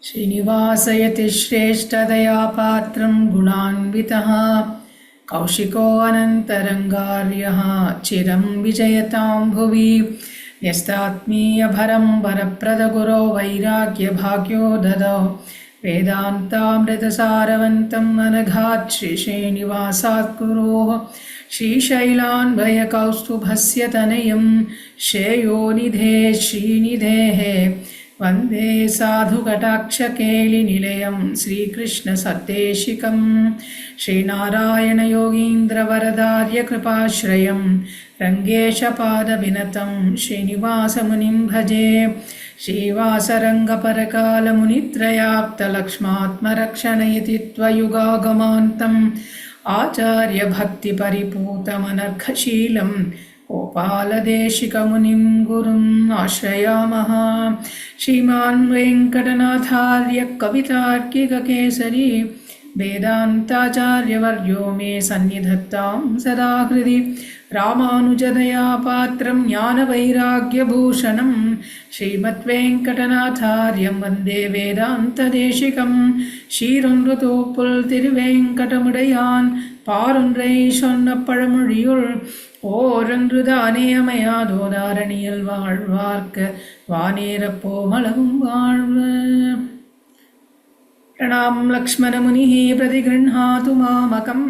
श्रीनिवासयति श्रेष्ठतया पात्रं गुणान्वितः कौशिकोऽनन्तरङ्गार्यः चिरं विजयतां भुवि न्यस्तात्मीयभरं वरप्रदगुरो वैराग्यभाग्यो ददौ वेदान्तामृतसारवन्तम् अनघात् श्रीश्रीनिवासात् गुरोः श्रीशैलान्वयकौस्तुभस्य तनयं श्रेयोनिधे श्रीनिधेः वन्दे साधुकटाक्षकेलिनिलयं श्रीकृष्णसत्तेशिकं श्रीनारायणयोगीन्द्रवरदार्यकृपाश्रयं रङ्गेशपादविनतं श्रीनिवासमुनिं भजे श्रीवासरङ्गपरकालमुनित्रयाप्तलक्ष्मात्मरक्षणयति त्वयुगागमान्तम् आचार्यभक्तिपरिपूतमनर्घशीलं गोपालदेशिकमुनिं गुरुम् आश्रयामः। श्रीमान् वेङ्कटनाथार्य कवितार्किककेसरी वेदान्ताचार्यवर्यो मे सन्निधत्तां सदा हृदि रामानुजदया पात्रं ज्ञानवैराग्यभूषणं श्रीमद्वेङ्कटनाथार्यं वन्दे वेदान्तदेशिकं ஷீரொன்றுதோப்புல் திருவேங்கடமுடையான் பாரொன்றை சொன்ன பழமொழியுள் ஓரொன்றுதானே அமையாதோதாரணியில் வாழ்வார்க்க வானேரப்போமளவும் வாழ்வு. பிரணாமம் லக்ஷ்மணமுனிः प्रतिगृह्णातु मामकं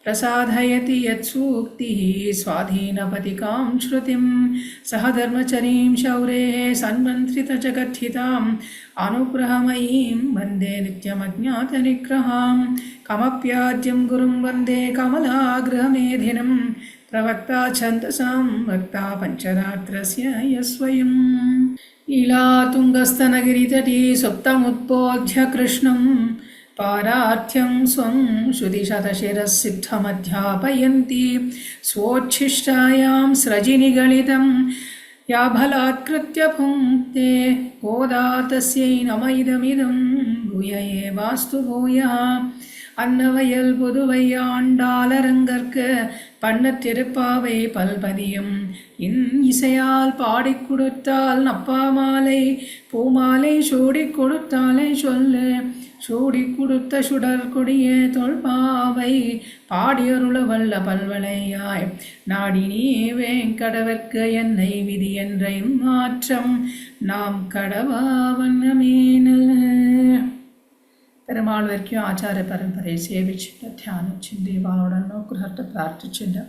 प्रसादयति यत्सूक्तिः स्वाधीनपतिकां श्रुतिं सह धर्मचरीं शौरेः सन्मन्त्रितजगद्धिताम् अनुग्रहमयीं वन्दे नित्यमज्ञातनिग्रहां कमप्याद्यं गुरुं वन्दे कमलाग्रहमेधिनं प्रवक्ता छन्दसां वक्ता पञ्चरात्रस्य यस्वयं लीलातुङ्गस्तनगिरितटी सुप्तमुद्बोध्य कृष्णं पारार्थ्यं स्वं श्रुतिशतशिरःसिद्धमध्यापयन्ति स्वोच्छिष्टायां स्रजिनिगलितं या बलात्कृत्य भुङ्क्ते गोदा तस्यै नम इदमिदं भूय एवास्तु भूयः. அன்னவயல் புதுவை ஆண்டாளரங்கற்கு பண்ண திருப்பாவை பல்பதியும் இசையால் பாடிக் கொடுத்தால் நப்பாமாலை பூமாலை சூடிக் கொடுத்தாலே சொல்லு சூடிக் கொடுத்த சுடர் கொடிய தொல்பாவை பாடியருள வல்ல பல்வளையாய் நாடினே வேங்கடவர்க்கு என்னை விதி என்ற மாற்றம் நாம் கடவா வண்ணமேனல். பெருமாள் வரைக்கும் ஆச்சார பரம்பரையை சேவிச்சுட்டு தியானிச்சுட்டு இவாளோட நோக்குறத்தை பிரார்த்திச்சுட்டு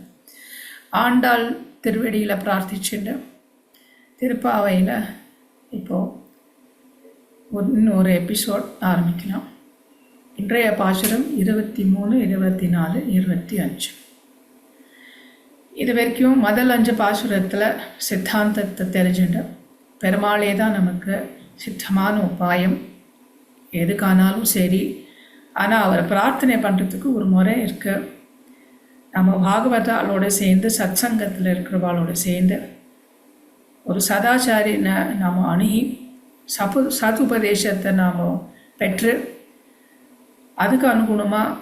ஆண்டாள் திருவடியில் பிரார்த்திச்சுட்டு திருப்பாவையில் இப்போது இன்னொரு எபிசோட் ஆரம்பிக்கலாம். இன்றைய பாசுரம் 23, 24, 25. இது வரைக்கும் முதல் 5 பாசுரத்தில் சித்தாந்தத்தை தெரிஞ்சுட்டு பெருமாளே தான் நமக்கு சித்தமான உபாயம், எதுக்கானாலும் சரி. ஆனால் அவரை பிரார்த்தனை பண்ணுறதுக்கு ஒரு முறை இருக்குது. நம்ம பாகவதாளோட சேர்ந்து சத்சங்கத்தில் இருக்கிறவாளோட சேர்ந்து ஒரு சதாச்சாரியனை நாம் அணுகி சதுபதேசத்தை நாம் பெற்று அதுக்கு அனுகுணமாக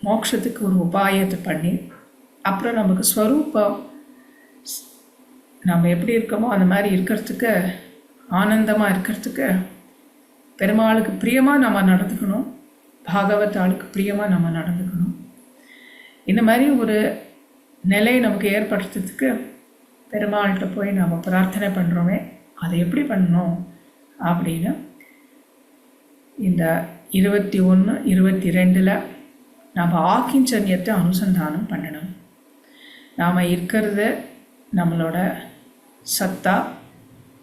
மோட்சத்துக்கு ஒரு உபாயத்தை பண்ணி அப்புறம் நமக்கு ஸ்வரூபம் நம்ம எப்படி இருக்கோமோ அந்த மாதிரி இருக்கிறதுக்கு, ஆனந்தமாக இருக்கிறதுக்கு பெருமாளுக்கு பிரியமாக நம்ம நடந்துக்கணும், பாகவதாளுக்கு பிரியமாக நம்ம நடந்துக்கணும். இந்த மாதிரி ஒரு நிலை நமக்கு ஏற்படுத்துறதுக்கு பெருமாள்கிட்ட போய் நம்ம பிரார்த்தனை பண்ணுறோமே, அதை எப்படி பண்ணணும் அப்படின்னு இந்த 21, 22 நம்ம ஆக்கிஞ்சன்யத்தை அனுசந்தானம் பண்ணணும். நாம் இருக்கிறது நம்மளோட சத்தா,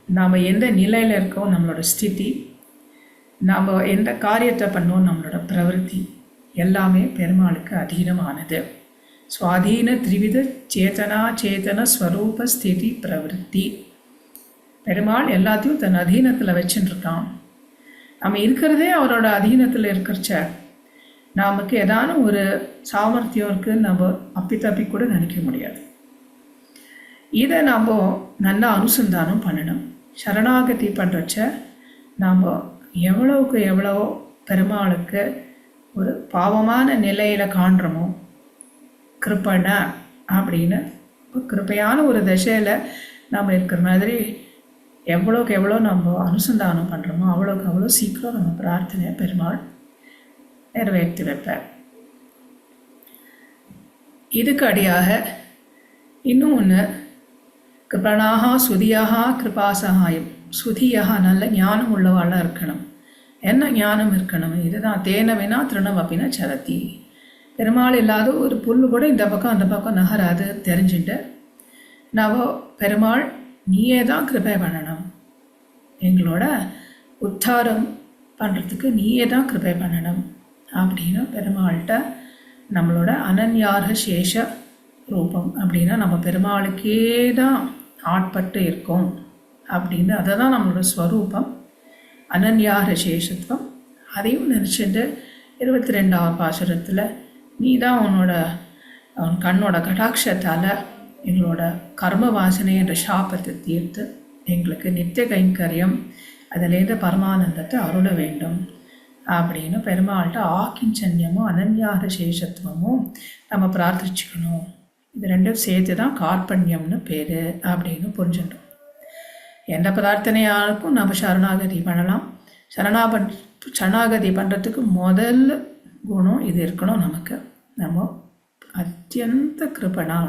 நாம் எந்த நிலையில் இருக்கோம் நம்மளோட ஸ்திதி, நாம் எந்த காரியத்தை பண்ணோம் நம்மளோட பிரவருத்தி, எல்லாமே பெருமாளுக்கு அதீனமானது. சுவாதீன திரிவித சேதனா சேதன ஸ்வரூப ஸ்திதி பிரவருத்தி. பெருமாள் எல்லாத்தையும் தன் அதீனத்தில் வச்சுட்டுருக்கான். நம்ம இருக்கிறதே அவரோட அதீனத்தில் இருக்கிறச்ச நமக்கு ஏதான ஒரு சாமர்த்தியம் இருக்குதுன்னு நம்ம அப்பி கூட நினைக்க முடியாது. இதை நாம் நல்லா அனுசந்தானம் பண்ணணும். சரணாகதி பண்ணுறச்ச நாம் எவ்வளவுக்கு எவ்வளவோ பெருமாளுக்கு ஒரு பாவமான நிலையில் காண்றோமோ, கிருப்பண அப்படின்னு கிருப்பையான ஒரு தசையில் நாம் இருக்கிற மாதிரி எவ்வளோக்கு எவ்வளோ நம்ம அனுசந்தானம் பண்ணுறோமோ அவ்வளோக்கு அவ்வளோ சீக்கிரம் நம்ம பிரார்த்தனையை பெருமாள் நிறைவேற்றி வைப்பார். இதுக்கு அடியாக இன்னும் ஒன்று, கிருபணாகா சுதியாக கிருபா சகாயம். சுதியாக நல்ல ஞானம் உள்ளவாளாக இருக்கணும். என்ன ஞானம் இருக்கணும்? இதுதான் தேனவினா திருணம் அப்படின்னா சரத்தி. பெருமாள் இல்லாத ஒரு புல் கூட இந்த பக்கம் அந்த பக்கம் நகராது தெரிஞ்சுட்டு பெருமாள் நீயே தான் கிருபை பண்ணணும், எங்களோட உத்தாரம் பண்ணுறதுக்கு நீயே தான் கிருபை பண்ணணும் அப்படின்னு பெருமாள்கிட்ட நம்மளோட அனன்யார்க சேஷ ரூபம் அப்படின்னா நம்ம பெருமாளுக்கே தான் ஆட்பட்டு இருக்கோம் அப்படின்னு, அதை தான் நம்மளோட ஸ்வரூபம் அனன்யார்க சேஷத்துவம். அதையும் நினச்சிட்டு 22வது பாசுரத்தில் நீ தான் அவன் கண்ணோட கடாட்சத்தால் எங்களோட கர்ம வாசனை என்ற சாபத்தை தீர்த்து எங்களுக்கு நித்திய கைங்கரியம் அதிலேருந்து பரமானந்தத்தை அருள வேண்டும் அப்படின்னு பெருமாள்கிட்ட ஆக்கிஞ்சன்யமும் அனன்யாக சேஷத்துவமும் நம்ம பிரார்த்திச்சுக்கணும். இது ரெண்டும் சேர்த்து தான் கார்பண்யம்னு பேர் அப்படின்னு புரிஞ்சுட்டோம். எந்த பிரார்த்தனையாருக்கும் நம்ம சரணாகதி பண்ணலாம். சரணாகதி பண்ணுறதுக்கு முதல் குணம் இது இருக்கணும் நமக்கு. நம்ம அத்தியந்த கிருபணா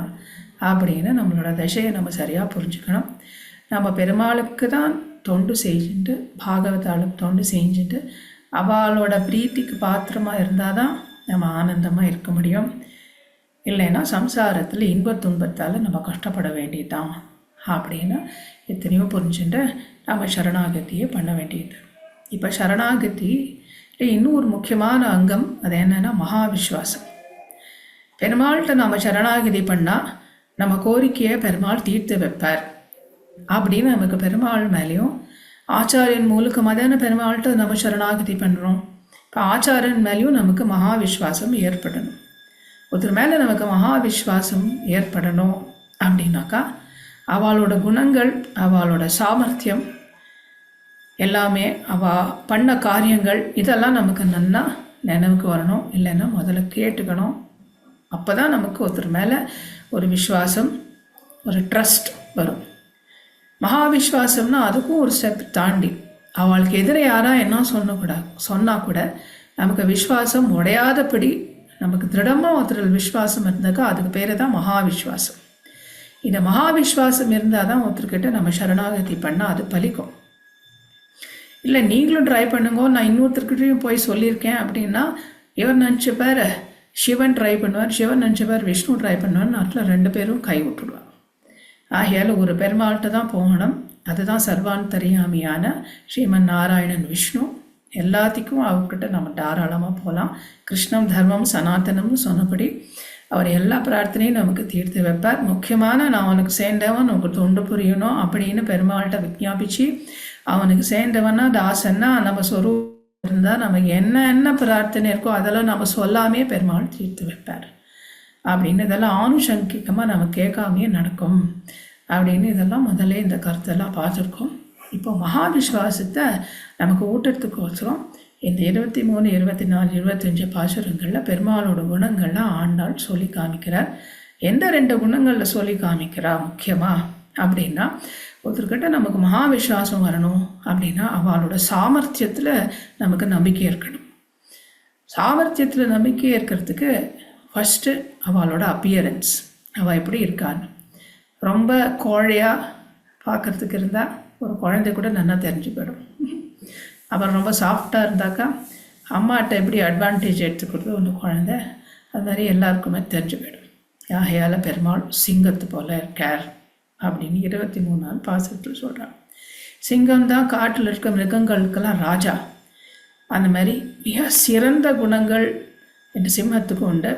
அப்படின்னு நம்மளோட தசையை நம்ம சரியாக புரிஞ்சுக்கணும். நம்ம பெருமாளுக்கு தான் தொண்டு செஞ்சுட்டு பாகவதாளுக்கு தொண்டு செஞ்சுட்டு அவளோட பிரீத்திக்கு பாத்திரமாக இருந்தால் தான் நம்ம ஆனந்தமாக இருக்க முடியும். இல்லைன்னா சம்சாரத்தில் இன்பத் துன்பத்தால் நம்ம கஷ்டப்பட வேண்டியதுதான் அப்படின்னு எத்தனையோ புரிஞ்சுட்டு நம்ம சரணாகதியை பண்ண வேண்டியது. இப்போ சரணாகதி இன்னும் ஒரு முக்கியமான அங்கம், அது என்னென்னா மகாவிஸ்வாசம். பெருமாள்கிட்ட நம்ம சரணாகதி பண்ணால் நம்ம கோரிக்கையை பெருமாள் தீர்த்து வைப்பார் அப்படின்னு நமக்கு பெருமாள் மேலேயும் ஆச்சாரியன் மூலமாக தானே பெருமாள்கிட்ட நம்ம சரணாகதி பண்ணுறோம். இப்போ ஆச்சாரியன் மேலேயும் நமக்கு மகாவிஸ்வாசம் ஏற்படணும். ஒருத்தர் மேலே நமக்கு மகாவிஸ்வாசம் ஏற்படணும் அப்படின்னாக்கா அவளோட குணங்கள், அவளோட சாமர்த்தியம் எல்லாமே, அவள் பண்ண காரியங்கள் இதெல்லாம் நமக்கு நன்னா நினைவுக்கு வரணும். இல்லைன்னா முதல்ல கேட்டுக்கணும். அப்போ தான் நமக்கு ஒருத்தர் மேலே ஒரு விஸ்வாசம், ஒரு ட்ரஸ்ட் வரும். மகாவிஸ்வாசம்னா அதுக்கும் ஒரு ஸ்டெப் தாண்டி அவளுக்கு எதிரே யாராக என்ன சொன்னால் கூட நமக்கு விஸ்வாசம் உடையாதபடி நமக்கு திருடமாக ஒருத்தர் விஸ்வாசம் இருந்தாக்கா அதுக்கு பேர் தான் மகாவிஸ்வாசம். இந்த மகாவிஸ்வாசம் இருந்தால் தான் ஒருத்தர்கிட்ட நம்ம சரணாகதி பண்ணால் அது பலிக்கும். இல்லை நீங்களும் ட்ரை பண்ணுங்க, நான் இன்னொருத்தர்கிட்டையும் போய் சொல்லியிருக்கேன் அப்படின்னா இவர் நினச்சிப்பார் சிவன் ட்ரை பண்ணுவார், சிவன் நினச்சிப்பார் விஷ்ணு ட்ரை பண்ணுவார், நாட்டில் 2 பேரும் கை விட்டுடுவார். ஆகையால் ஒரு பெருமாள்கிட்ட தான் போகணும். அதுதான் சர்வாந்தரியாமியான ஸ்ரீமன் நாராயணன் விஷ்ணு. எல்லாத்துக்கும் அவர்கிட்ட நம்ம தாராளமாக போகலாம். கிருஷ்ணம் தர்மம் சனாதனம்னு சொன்னபடி அவர் எல்லா பிரார்த்தனையும் நமக்கு தீர்த்து வைப்பார். முக்கியமான நான் அவனுக்கு சேர்ந்தவன் உனக்கு தொண்டு புரியணும் அப்படின்னு பெருமாள்கிட்ட விஞ்ஞாபிச்சு அவனுக்கு சேர்ந்தவன்னா தாசன்னா நம்ம சொரூபம் இருந்தால் நம்ம என்ன பிரார்த்தனை இருக்கோ அதெல்லாம் நம்ம சொல்லாமே பெருமாள் தீர்த்து வைப்பார் அப்படின்னு இதெல்லாம் ஆணுஷங்கிகமாக நம்ம கேட்காமையே நடக்கும் அப்படின்னு இதெல்லாம் முதல்ல இந்த கருத்தெல்லாம் பார்த்துருக்கோம். இப்போ மகாவிஸ்வாசத்தை நமக்கு ஊட்டத்துக்கோசரம் இந்த 23, 24, 25 பாசுரங்களில் பெருமாளோட குணங்கள்லாம் ஆண்டாள் சொல்லி காமிக்கிறார். எந்த 2 குணங்களில் சொல்லி காமிக்கிறா முக்கியமாக அப்படின்னா, ஒருத்தர்கிட்ட நமக்கு மகாவிஸ்வாசம் வரணும் அப்படின்னா அவளோட சாமர்த்தியத்தில் நமக்கு நம்பிக்கை இருக்கணும். சாமர்த்தியத்தில் நம்பிக்கை இருக்கிறதுக்கு ஃபஸ்ட்டு அவளோட அப்பியரன்ஸ், அவள் எப்படி இருக்கான்னு. ரொம்ப கோழையாக பார்க்குறதுக்கு இருந்தால் ஒரு குழந்தை கூட நல்லா தெரிஞ்சு போயிடும். அப்புறம் ரொம்ப சாஃப்டாக இருந்தாக்கா அம்மாட்ட எப்படி அட்வான்டேஜ் எடுத்துக்கிறது ஒன்று குழந்தை, அது மாதிரி எல்லாருக்குமே தெரிஞ்சு போயிடும். யாகையால் பெருமாள் சிங்கத்து போல் இருக்கார் அப்படின்னு 23 பாசுரத்தில் சொல்கிறான். சிங்கம் தான் காட்டில் இருக்க மிருகங்களுக்கெல்லாம் ராஜா. அந்த மாதிரி மிக சிறந்த குணங்கள் இந்த சிம்மத்துக்கு உண்டு.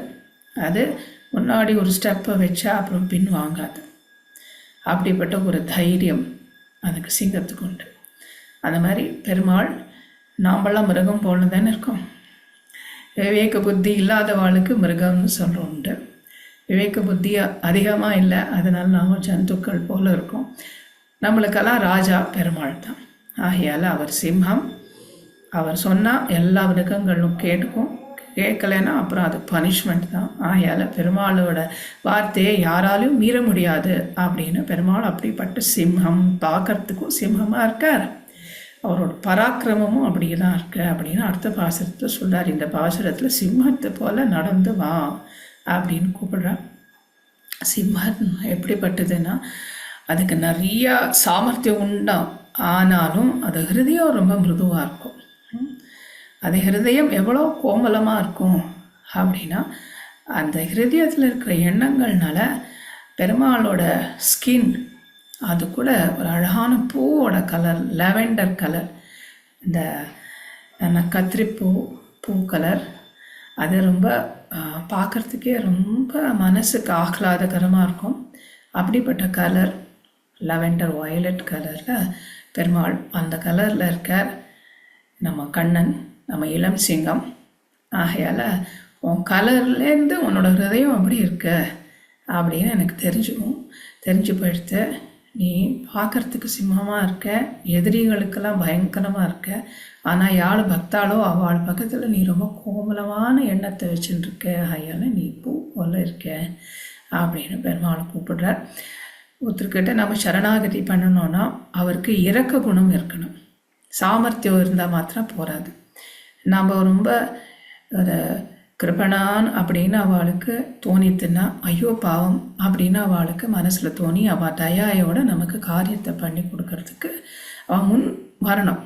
அது முன்னாடி ஒரு ஸ்டெப்பை வச்சா அப்புறம் பின் வாங்காது. அப்படிப்பட்ட ஒரு தைரியம் அதுக்கு சிங்கத்துக்கு உண்டு. அந்த மாதிரி பெருமாள் நாம்பெல்லாம் மிருகம் போல தானே இருக்கோம். விவேக புத்தி இல்லாதவாளுக்கு மிருகம்னு சொல்கிறோம் உண்டு. விவேக புத்தி அதிகமாக இல்லை, அதனால் நாம் ஜந்துக்கள் போல் இருக்கோம். நம்மளுக்கெல்லாம் ராஜா பெருமாள் தான். ஆகையால் அவர் சிம்மம். அவர் சொன்னால் எல்லா மிருகங்களும் கேட்கலைன்னா அப்புறம் அது பனிஷ்மெண்ட் தான். ஆகையால் பெருமாளோட வார்த்தையை யாராலையும் மீற முடியாது அப்படின்னு பெருமாள் அப்படிப்பட்ட சிம்ஹம், பார்க்கறதுக்கும் சிம்ஹமாக இருக்கார், அவரோட பராக்கிரமமும் அப்படி தான் இருக்கு அப்படின்னு அடுத்த பாசுரத்தில் சொல்கிறார். இந்த பாசுரத்தில் சிம்மத்தை போல் நடந்து வா அப்படின்னு கூப்பிடுறார். சிம்மம் எப்படிப்பட்டதுன்னா அதுக்கு நிறையா சாமர்த்தியம் உண்டாம், ஆனாலும் அது ஹிருதயம் ரொம்ப மிருதுவாக இருக்கும். அது ஹிருதயம் எவ்வளோ கோமலமாக இருக்கும் அப்படின்னா அந்த ஹிருதயத்தில் இருக்கிற எண்ணங்கள்னால பெருமாளோட ஸ்கின் அது கூட ஒரு அழகான பூவோட கலர், லாவெண்டர் கலர், இந்த கத்திரிப்பூ பூ கலர், அது ரொம்ப பார்க்குறதுக்கே ரொம்ப மனசுக்கு ஆஹ்லாதகரமாக இருக்கும். அப்படிப்பட்ட கலர் லாவெண்டர் வயலட் கலரில் பெருமாள் அந்த கலரில் இருக்கார் நம்ம கண்ணன், நம்ம இளம் சிங்கம். ஆகையால் உன் கலர்லேருந்து உன்னோட ஹிருதயம் அப்படி இருக்க அப்படின்னு எனக்கு தெரிஞ்சு போயிடுத்து. நீ பார்க்குறதுக்கு சிம்மமாக இருக்க, எதிரிகளுக்கெல்லாம் பயங்கரமாக இருக்க, ஆனால் யாழ் பக்தாளோ அவள் பக்கத்தில் நீ ரொம்ப கோமலமான எண்ணத்தை வச்சுட்டுருக்க, ஆகையால் நீ பூ போல இருக்க அப்படின்னு பெருமாளை கூப்பிடுறார். ஒருத்தர்கிட்ட நம்ம சரணாகதி பண்ணணுன்னா அவருக்கு இரக்க குணம் இருக்கணும், சாமர்த்தியம் இருந்தால் மாத்திரம் போகாது. நம்ம ரொம்ப ஒரு கிருபணான் அப்படின்னு அவளுக்கு தோணித்துன்னா, ஐயோ பாவம் அப்படின்னு அவளுக்கு மனசில் தோணி அவள் தயாயோட நமக்கு காரியத்தை பண்ணி கொடுக்கறதுக்கு அவள் முன் வரணும்.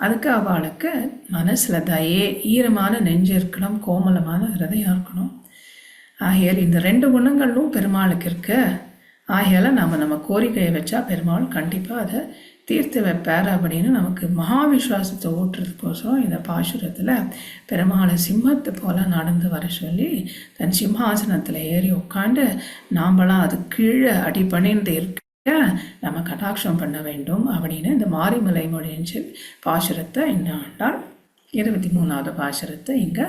அதுக்கு அவளுக்கு மனசில் தயே, ஈரமான நெஞ்சு இருக்கணும், கோமலமான ஹிருதயம் இருக்கணும். ஆகையால் இந்த 2 குணங்களும் பெருமாளுக்கு இருக்கு. ஆகையால் நம்ம கோரிக்கையை வச்சா பெருமாள் கண்டிப்பாக அதை தீர்த்து வைப்பார் அப்படின்னு நமக்கு மகாவிஸ்வாசத்தை ஊட்டுறதுக்கோசரம் இந்த பாசுரத்தில் பெருமாளை சிம்மத்தை போல் நடந்து வர சொல்லி தன் சிம்ஹாசனத்தில் ஏறி உட்காந்து நாம்பளாம் அது கீழே அடி பணிந்து இருக்க நம்ம கடாட்சம் பண்ண வேண்டும் அப்படின்னு இந்த மாரிமலை மொழிஞ்சு பாசுரத்தை இந்த ஆண்டாள் 23வது பாசுரத்தை இங்கே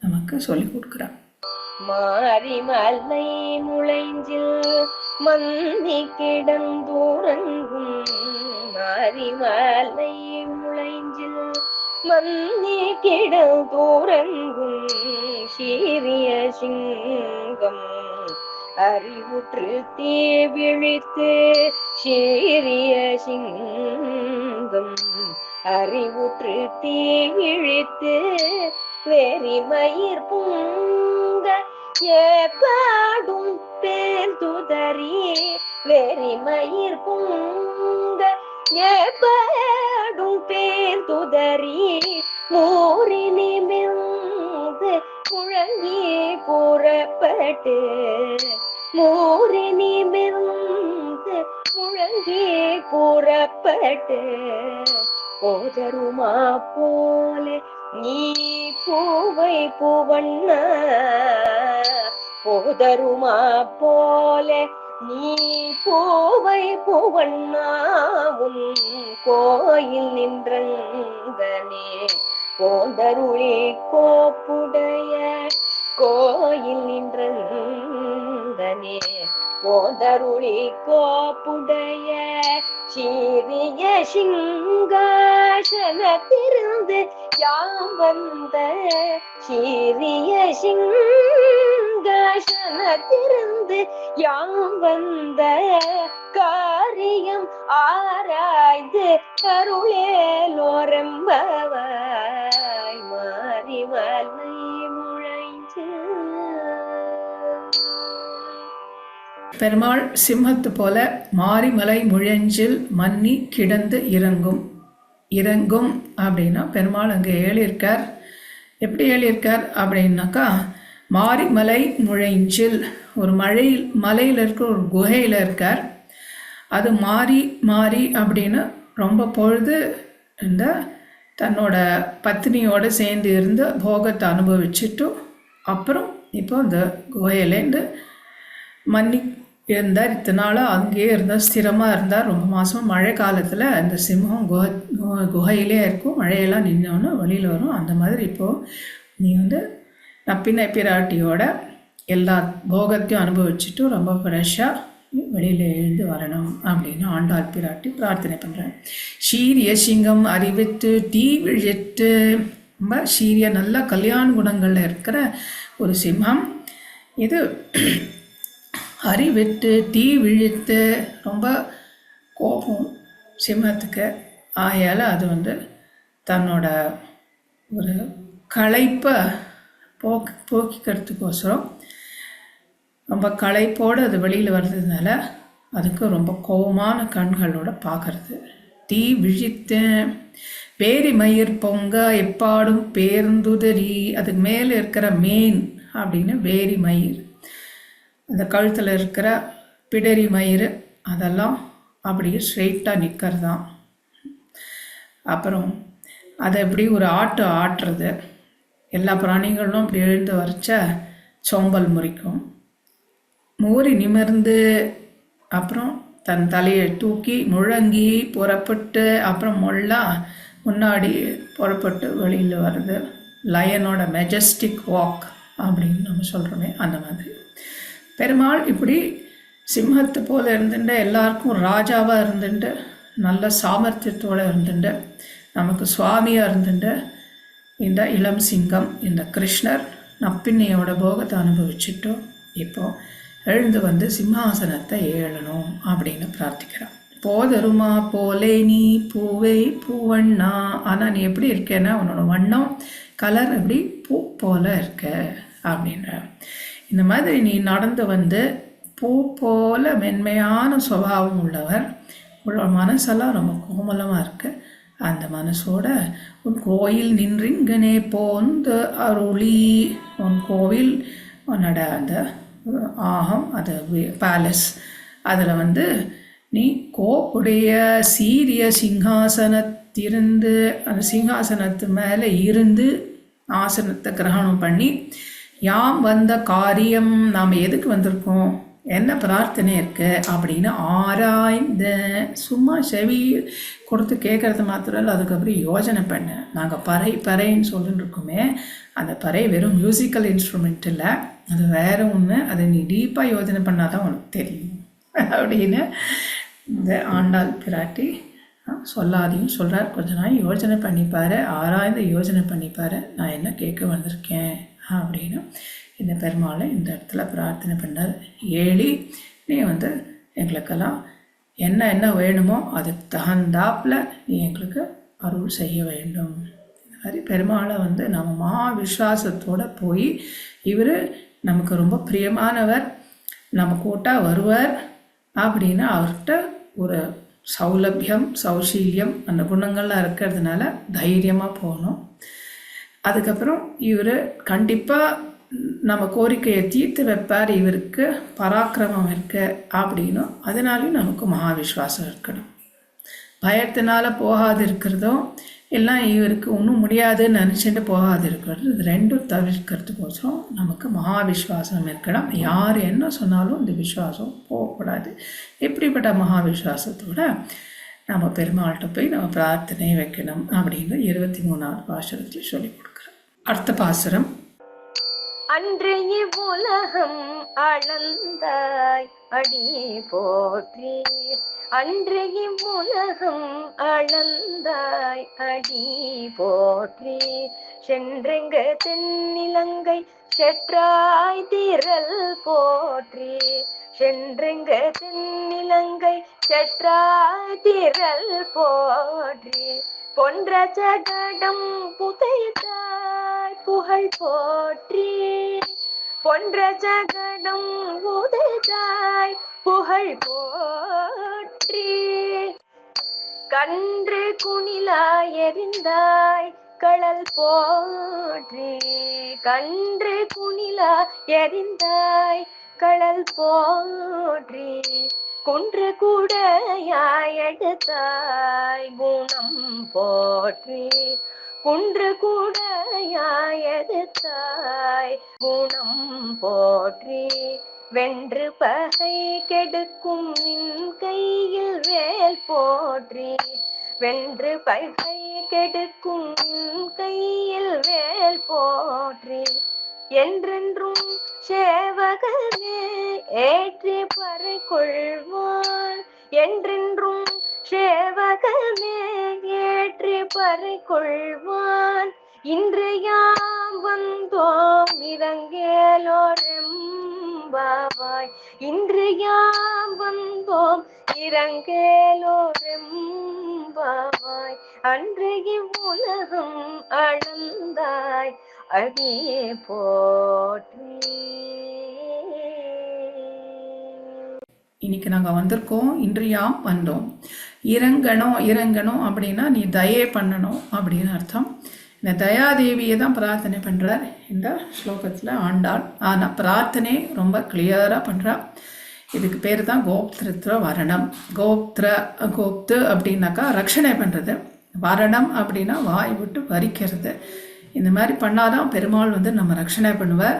நமக்கு சொல்லி கொடுக்குறார். மாரிமலை முளைஞ்சில் மந்தி கிடந்தூரங்கும், மாரிமலை முளைஞ்சில் மந்தி கிடந்தூரங்கும், சீரிய சிங்கம் அறிவுற்று தீ விழித்து, சீரிய சிங்கம் அறிவுற்று தீ விழித்து, வெறிமயிர் பூங்க ஏப்பாடும் பேர்துதறி, வெறிமயிர் பூங்க ஏப்பாடும் பேர்துதறி, மூறி நிமிர்ந்து முழங்கி புறப்பட்டு, மூறி நிமிர்ந்து முழங்கி புறப்பட்டு, போதருமா போலே நீ பூவை பூவண்ண, போதருமா போலே நீ பூவை பூவண்ணா, உன் கோயில் நின்றங்கனே போந்தருளி கோப்புடைய, கோயில் நின்றங்கனே போந்தருளி கோப்புடைய, சீரிய சிங்காசனத்திருந்து யாம் வந்த, சீரிய சிங்காசனத்திருந்து யாம் வந்த, காரியம் ஆராய்ந்து அருளேலோரம்பவாய், மாரிமலை முளைஞ்சு. பெருமாள் சிம்மத்து போல மாரிமலை முழஞ்சில் மன்னி கிடந்து இறங்கும் அப்படின்னா பெருமாள் அங்கே ஏழிருக்கார். எப்படி ஏழிருக்கார் அப்படின்னாக்கா, மாரிமலை முழைஞ்சில் ஒரு மலையில் இருக்கிற ஒரு குகையில் இருக்கார். அது மாறி அப்படின்னு ரொம்ப பொழுது இந்த தன்னோட பத்னியோடு சேர்ந்து இருந்து போகத்தை அனுபவிச்சுட்டு அப்புறம் இப்போ இந்த குகையிலேருந்து மன்னி இருந்தார். இத்தனை நாளாக அங்கேயே இருந்தால், ஸ்திரமாக இருந்தார். ரொம்ப மாதம் மழை காலத்தில் இந்த சிம்மம் குகையிலே இருக்கும், மழையெல்லாம் நின்னோன்னு வெளியில் வரும். அந்த மாதிரி இப்போது நீ நப்பினை பிராட்டியோட எல்லா போகத்தையும் அனுபவிச்சுட்டு ரொம்ப ஃப்ரெஷ்ஷாக வெளியில் எழுந்து வரணும் அப்படின்னு ஆண்டாள் பிராட்டி பிரார்த்தனை பண்ணுறேன். சீரிய சிங்கம் அறிவித்து தீ விழித்து, ரொம்ப சீரிய நல்ல கல்யாண குணங்களில் இருக்கிற ஒரு சிம்மம். இது அறிவிட்டு தீ விழித்து ரொம்ப கோபம் சிம்மத்துக்கு. ஆகையால் அது தன்னோட ஒரு களைப்பை போக்கிக்கிறதுக்கோசரம் ரொம்ப களைப்போடு அது வெளியில் வர்றதுனால அதுக்கு ரொம்ப கோபமான கண்களோட பார்க்கறது. தீ விழித்து பேரி மயிர் பொங்க எப்பாடும் பேருந்துதறி, அதுக்கு மேலே இருக்கிற மேன் அப்படின்னு வேரி மயிர், அந்த கழுத்தில் இருக்கிற பிடரி மயிர் அதெல்லாம் அப்படியே ஸ்ட்ரெயிட்டாக நிற்கிறதான். அப்புறம் அதை எப்படி ஒரு ஆட்டுறது, எல்லா பிராணிகளும் அப்படி எழுந்து வரைச்ச சோம்பல் முறிக்கும். மூறி நிமிர்ந்து அப்புறம் தன் தலையை தூக்கி முழங்கி புறப்பட்டு அப்புறம் முன்னாடி புறப்பட்டு வெளியில் வருது. லயனோட மெஜஸ்டிக் வாக் அப்படின்னு நம்ம சொல்கிறோமே அந்த மாதிரி. பெருமாள் இப்படி சிம்மத்தை போல் இருந்துட்டு எல்லாருக்கும் ராஜாவாக இருந்துட்டு நல்ல சாமர்த்தியத்தோடு இருந்துட்டு நமக்கு சுவாமியாக இருந்துட்டு இந்த இளம் சிங்கம் இந்த கிருஷ்ணர் நப்பின்னையோட போகத்தை அனுபவிச்சுட்டோம். இப்போது எழுந்து சிம்மாசனத்தை ஏழணும் அப்படின்னு பிரார்த்திக்கிறான். போதருமா போலே நீ பூவே பூவண்ணா, ஆனால் நீ எப்படி இருக்கேன்னா உன்னோட வண்ணம் கலர் எப்படி பூ போல இருக்க அப்படின்ற. இந்த மாதிரி நீ நடந்து பூ போல மென்மையான சுபாவம் உள்ளவர். உள்ள மனசெல்லாம் ரொம்ப கோமலமாக இருக்கு. அந்த மனசோட உன் கோயில் நின்றிங்கனே போந்து அருளி, உன் கோவில் உன்னோட அந்த ஆகம் அது பேலஸ், அதில் நீ கோப்புடைய சீரிய சிங்காசனத்திருந்து அந்த சிங்காசனத்து மேலே இருந்து ஆசனத்தை கிரகணம் பண்ணி யாம் வந்த காரியம், நாம் எதுக்கு வந்திருக்கோம், என்ன பிரார்த்தனை இருக்கு அப்படின்னு ஆராய்ந்த, சும்மா செவி கொடுத்து கேட்கறது மாத்திரம் இல்லை, அதுக்கப்புறம் யோஜனை பண்ண. நாங்கள் பறைன்னு சொல்லிட்டு இருக்கோமே, அந்த பறை வெறும் மியூசிக்கல் இன்ஸ்ட்ருமெண்ட் இல்லை, அது வேற ஒன்று. அதை நீ டீப்பாக யோஜனை பண்ணாதான் உனக்கு தெரியும் அப்படின்னு இந்த ஆண்டாள் பிராட்டி சொல்லாதையும் சொல்கிறார். கொஞ்ச நாள் யோஜனை பண்ணிப்பார், ஆராய்ந்து யோஜனை பண்ணிப்பார், நான் என்ன கேட்க வந்திருக்கேன் அப்படின்னு இந்த பெருமாளை இந்த இடத்துல பிரார்த்தனை பண்ணார். ஏழி நீ எங்களுக்கெல்லாம் என்ன வேணுமோ அதுக்கு தகுந்தாப்பில் நீ எங்களுக்கு அருள் செய்ய வேண்டும். இந்த மாதிரி பெருமாளை நம்ம மகா விஸ்வாசத்தோடு போய், இவர் நமக்கு ரொம்ப பிரியமானவர், நம்ம கூட்டாக வருவார் அப்படின்னு அவர்கிட்ட ஒரு சௌலபியம் சௌசீல்யம் அந்த குணங்கள்லாம் இருக்கிறதுனால தைரியமாக போகணும். அதுக்கப்புறம் இவர் கண்டிப்பாக நம்ம கோரிக்கையை தீர்த்து வைப்பார், இவருக்கு பராக்கிரமம் இருக்கு அப்படின்னும் அதனாலையும் நமக்கு மகாவிஸ்வாசம் இருக்கணும். பயத்தினால போகாது இருக்கிறதும் எல்லாம் இவருக்கு ஒன்றும் முடியாதுன்னு நினச்சிட்டு போகாது இருக்கிறது, இது ரெண்டும் தவிர்க்கிறதுக்கோசரம் நமக்கு மகாவிஸ்வாசம் இருக்கணும். யார் என்ன சொன்னாலும் இந்த விஸ்வாசம் போகக்கூடாது. எப்படிப்பட்ட மகாவிஸ்வாசத்தோட நம்ம பெருமாள்கிட்ட போய் நம்ம பிரார்த்தனை வைக்கணும் அப்படின்னு 23வது பாசுரத்தில் சொல்லி கொடுக்குறோம். அர்த்த பாசுரம். அன்று இவ்வுலகம் அளந்தாய் அடி போற்றி, அன்று இவ்வுலகம் அளந்தாய் அடி போற்றி, சென்றெங்க தென்னிலங்கை செற்றாய் திரள் போற்றி, சென்றெங்க தென்னிலங்கை செற்றாய் திரள் போற்றி, பொன்ற சகடம் புதைத்தாய் புகழ் போற்றி, பொன்ற சகடம் உதைத்தாய் புகழ் போற்றி, கன்று குணிலாய் எறிந்தாய் களல் போற்றி, கன்று குணிலாய் எறிந்தாய் களல் போற்றி, குன்று கூடையாய் எடுத்தாய் குணம் போற்றி, குன்று கூடையாய் எடுத்தாய் குணம் போற்றி, வென்று பகை கெடுக்கும் நின் கையில் வேல் போற்றி, வென்று பகை கெடுக்கும் நின் கையில் வேல் போற்றி, என்றென்றும் சேவகமே ஏற்றி பறை கொள்வான், என்றென்றும் சேவகமே ஏற்றி பறை கொள்வான், இன்று யாம் வந்தோம் இறங்கேலோரெம்பாவாய். இன்று யாம் வந்தோம் இறங்கேலோரெம்பாவாய். அன்று இவ்வுலகம் அளந்தாய் அடியே போற்றி. இன்னைக்கு நாங்கள் வந்திருக்கோம், இன்று யாம் வந்தோம். இறங்கணும் அப்படின்னா நீ தயே பண்ணணும் அப்படின்னு அர்த்தம். இந்த தயாதேவியை தான் பிரார்த்தனை பண்ணுறார் இந்த ஸ்லோகத்தில் ஆண்டாள். ஆனால் பிரார்த்தனை ரொம்ப கிளியராக பண்ணுறா. இதுக்கு பேர் தான் கோப்திருத்ர வரணம். கோப்து அப்படின்னாக்கா ரட்சணை பண்ணுறது, வரணம் அப்படின்னா வாய் விட்டு வரிக்கிறது. இந்த மாதிரி பண்ணாதான் பெருமாள் வந்து நம்ம ரட்சணை பண்ணுவார்.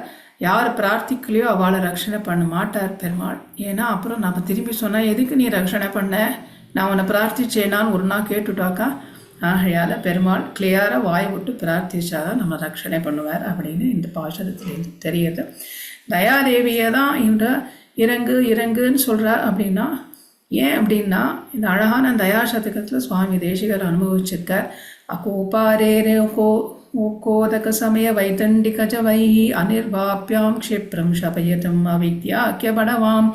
யார் பிரார்த்திக்கலையோ அவளை ரட்சணை பண்ண மாட்டார் பெருமாள். ஏன்னா அப்புறம் நம்ம திரும்பி சொன்னால் எதுக்கு நீ ரட்சணை பண்ண, நான் உன்னை பிரார்த்திச்சேனான்னு ஒரு நாள் கேட்டுட்டாக்கா. ஆகையால் பெருமாள் கிளியராக வாய் விட்டு பிரார்த்திச்சாதான் நம்ம ரட்சணை பண்ணுவார் அப்படின்னு இந்த பாசுரத்தில் தெரியுது. தயாதேவியை தான் இந்த இறங்குன்னு சொல்கிறார். அப்படின்னா ஏன் அப்படின்னா இந்த அழகான தயாசதகத்தில் சுவாமி தேசிகர் அனுபவிச்சிருக்கார். அகோபாரேரே கோதக சமய வைதண்டிகஜ வைஹி அனிர்வாப்யாம் க்ஷிப்ரம் ஷபயதம் அவித்யாக்கியபடவாம்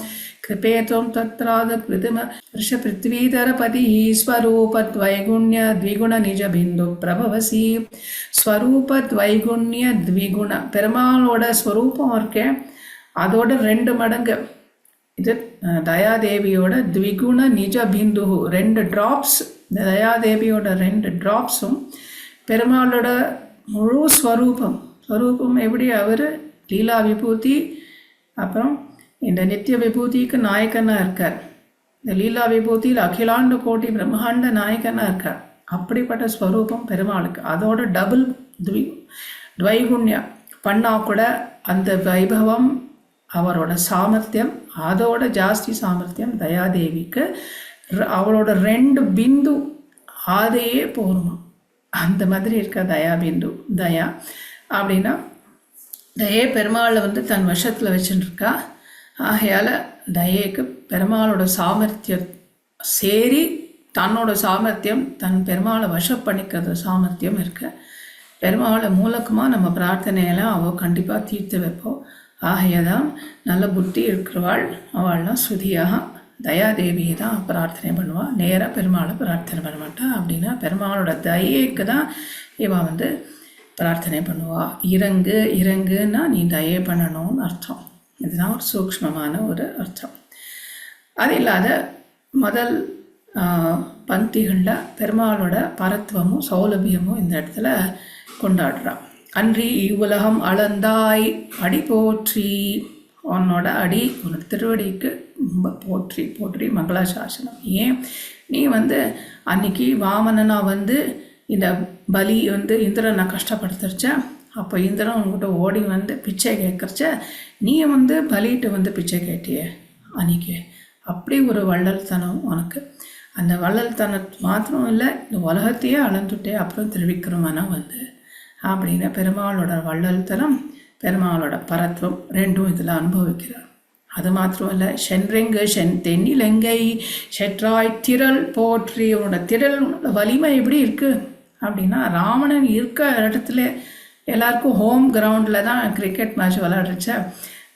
கிருபேத்வம் தத்ராத கிருதம ரிஷ பிருத்வீதரபதி ஸ்வரூபத்வைகுண்ய த்விகுண நிஜ பிந்து பிரபவசி. ஸ்வரூபத்வைகுண்ய த்விகுண பெருமாளோட ஸ்வரூபம் இருக்கேன், அதோட 2 மடங்கு. இது தயாதேவியோட த்விகுண நிஜ பிந்து 2 ட்ராப்ஸ். தயாதேவியோட 2 ட்ராப்ஸும் பெருமாளோட முழு ஸ்வரூபம் எப்படி அவர் லீலா விபூதி, அப்புறம் இந்த நித்திய விபூதிக்கு நாயக்கனாக இருக்கார். இந்த லீலா விபூதியில் அகிலாண்ட கோட்டி பிரம்மாண்ட நாயக்கனாக இருக்கார். அப்படிப்பட்ட ஸ்வரூபம் பெருமாளுக்கு. அதோட டபுள் துவைகுண்யம் பண்ணால் கூட அந்த வைபவம் அவரோட சாமர்த்தியம் அதோட ஜாஸ்தி சாமர்த்தியம் தயாதேவிக்கு. அவளோட 2 பிந்து அதையே போருமா, அந்த மாதிரி இருக்க தயா பிந்து. தயா அப்படின்னா தயே பெருமாளை வந்து தன் வசத்தில் வச்சுட்டுருக்கா. ஆகையால் தயேக்கு பெருமாளோட சாமர்த்தியம் சேரி தன்னோட சாமர்த்தியம் தன் பெருமாளை வசம் பண்ணிக்கிறது சாமர்த்தியம் இருக்கு. பெருமாளை மூலக்கமாக நம்ம பிரார்த்தனையெல்லாம் அவள் கண்டிப்பாக தீர்த்து வைப்போம். ஆகையதான் நல்ல புத்தி இருக்கிறவாள் அவள்லாம் ஸ்ருதியாக தயாதேவியை தான் பிரார்த்தனை பண்ணுவாள், நேராக பெருமாளை பிரார்த்தனை பண்ண மாட்டாள். அப்படின்னா பெருமாளோட தயைக்கு தான் இவன் வந்து பிரார்த்தனை பண்ணுவாள். இறங்குன்னா நீ தயை பண்ணணும்னு அர்த்தம். இதுதான் ஒரு சூக்ஷ்மமான ஒரு அர்த்தம். அது இல்லாத முதல் பந்திகளில் பெருமாளோட பரத்துவமும் சௌலபியமும் இந்த இடத்துல கொண்டாடுறான். அன்றி இவ்வுலகம் அளந்தாய் அடி போற்றி. உன்னோட அடி உன்னோட திருவடிக்கு ரொம்ப போற்றி மங்களாசாசனம். ஏன் நீ வந்து அன்னைக்கு வாமனனா வந்து இந்த பலி வந்து இந்திரனை கஷ்டப்படுத்துறச்ச, அப்போ இந்திரன் உங்ககிட்ட ஓடி வந்து பிச்சை கேட்குறச்ச நீ வந்து பலிட்டு வந்து பிச்சை கேட்டிய அன்னைக்கு. அப்படி ஒரு வள்ளல்தனம் உனக்கு. அந்த வள்ளல்தனம் மாத்திரம் இல்லை, இந்த உலகத்தையே அளந்துட்டே அப்புறம் திருவிக்கிரமனா வந்து அப்படின்னு பெருமாளோட வள்ளல்தனம் பெருமாளோட பரத்துவம் 2ம் இதில் அனுபவிக்கிறார். அது மாத்திரம் இல்லை, சென்றெங்கு தென்னிலங்கை செற்றாய் திரள் போற்றி. உன்னோட திரள் வலிமை எப்படி இருக்குது அப்படின்னா, ராவணன் இருக்க இடத்துல எல்லாருக்கும் ஹோம் கிரவுண்டில் தான் கிரிக்கெட் மேட்ச் விளையாடுறச்ச